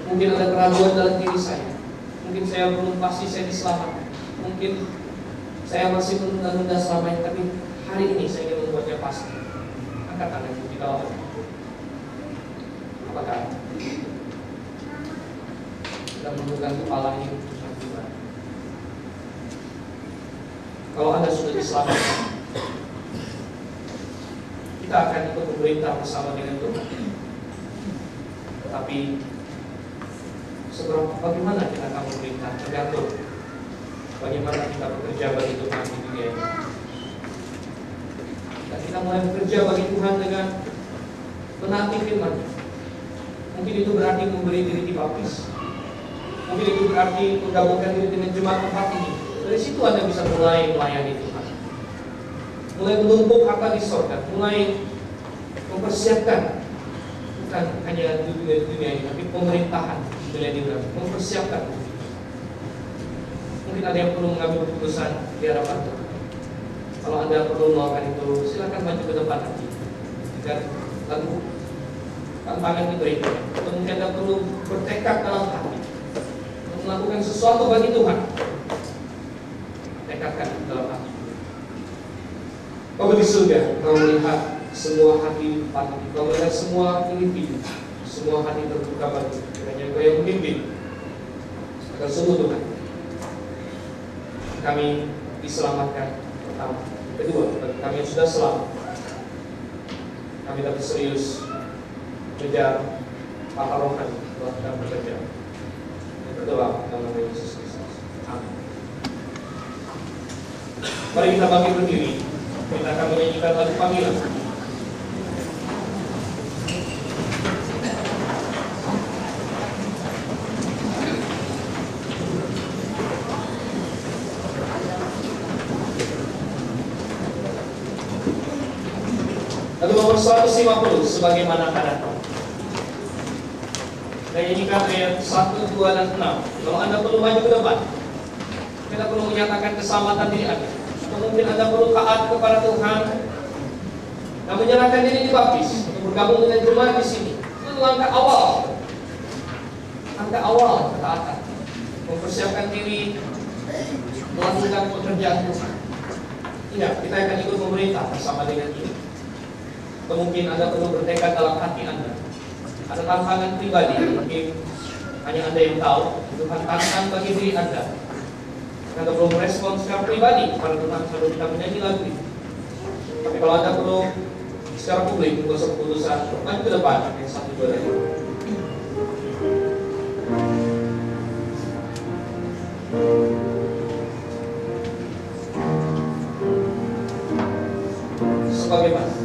mungkin ada keraguan dalam diri saya. Mungkin saya belum pasti saya diselamatkan. Mungkin saya masih menunda-nunda selama ini. Tapi hari ini saya ingin membuatnya pasti. Angkat tangan di bawah. Apakah kita menundukkan kepala ini? Kalau Anda sudah diselamatkan, kita akan ikut memerintah bersama dengan Tuhan. Tapi bagaimana kita akan memerintah tergantung bagaimana kita bekerja bagi Tuhan di dunia ini. Dan kita mulai bekerja bagi Tuhan dengan menaati firman. Mungkin itu berarti memberi diri dibaptis. Mungkin itu berarti menggabungkan diri dengan jemaat tempat ini. Dari situ Anda bisa mulai melayani Tuhan. Mulai menumpuk harta di sorga. Mulai mempersiapkan bukan hanya di dunia ini, tapi pemerintahan dunia ini mempersiapkan. Mungkin ada yang perlu mengambil keputusan di hadapan Tuhan. Kalau Anda perlu melakukan itu, silakan maju ke depan nanti. Dan lalu tantangan diberikan. Atau mungkin Anda perlu bertekad dalam hati untuk melakukan sesuatu bagi Tuhan. Tekadkan dalam hati. Bapa di surga, Kau melihat semua hati pagi, Kau melihat semua individu, semua hati terbuka bagi kiranya Kau yang memimpin. Agar sungguh Tuhan, kami diselamatkan pertama. Kedua, bagi kami yang sudah selamat, kami dapat serius mengejar papa rohani telah kita bekerja. Berdoa dalam nama Yesus Kristus. Amin. Mari kita bangkit berdiri. Kita akan menyanyikan lagu panggilan. nomor 150 sebagaimana ada. Saya nyanyikan ayat 1, 2, dan 6. Kalau Anda perlu maju ke depan, kita perlu menyatakan keselamatan diri Anda. Atau mungkin Anda perlu taat kepada Tuhan dan menyerahkan diri dibaptis untuk bergabung dengan jemaat di sini. Itu langkah awal. Langkah awal ketaatan. Mempersiapkan diri melakukan pekerjaan Tuhan. Ingat, kita akan ikut pemerintah bersama dengan ini. Atau mungkin Anda perlu bertekad dalam hati Anda. Ada tantangan pribadi, mungkin hanya Anda yang tahu. Tuhan tantangan bagi diri Anda. Anda perlu merespon secara pribadi pada Tuhan sambil kita menyanyi lagu ini. Tapi kalau Anda perlu secara publik membuat keputusan, maju ke depan yang 1, 2, dan 5. Sebagaimana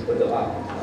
berdoa.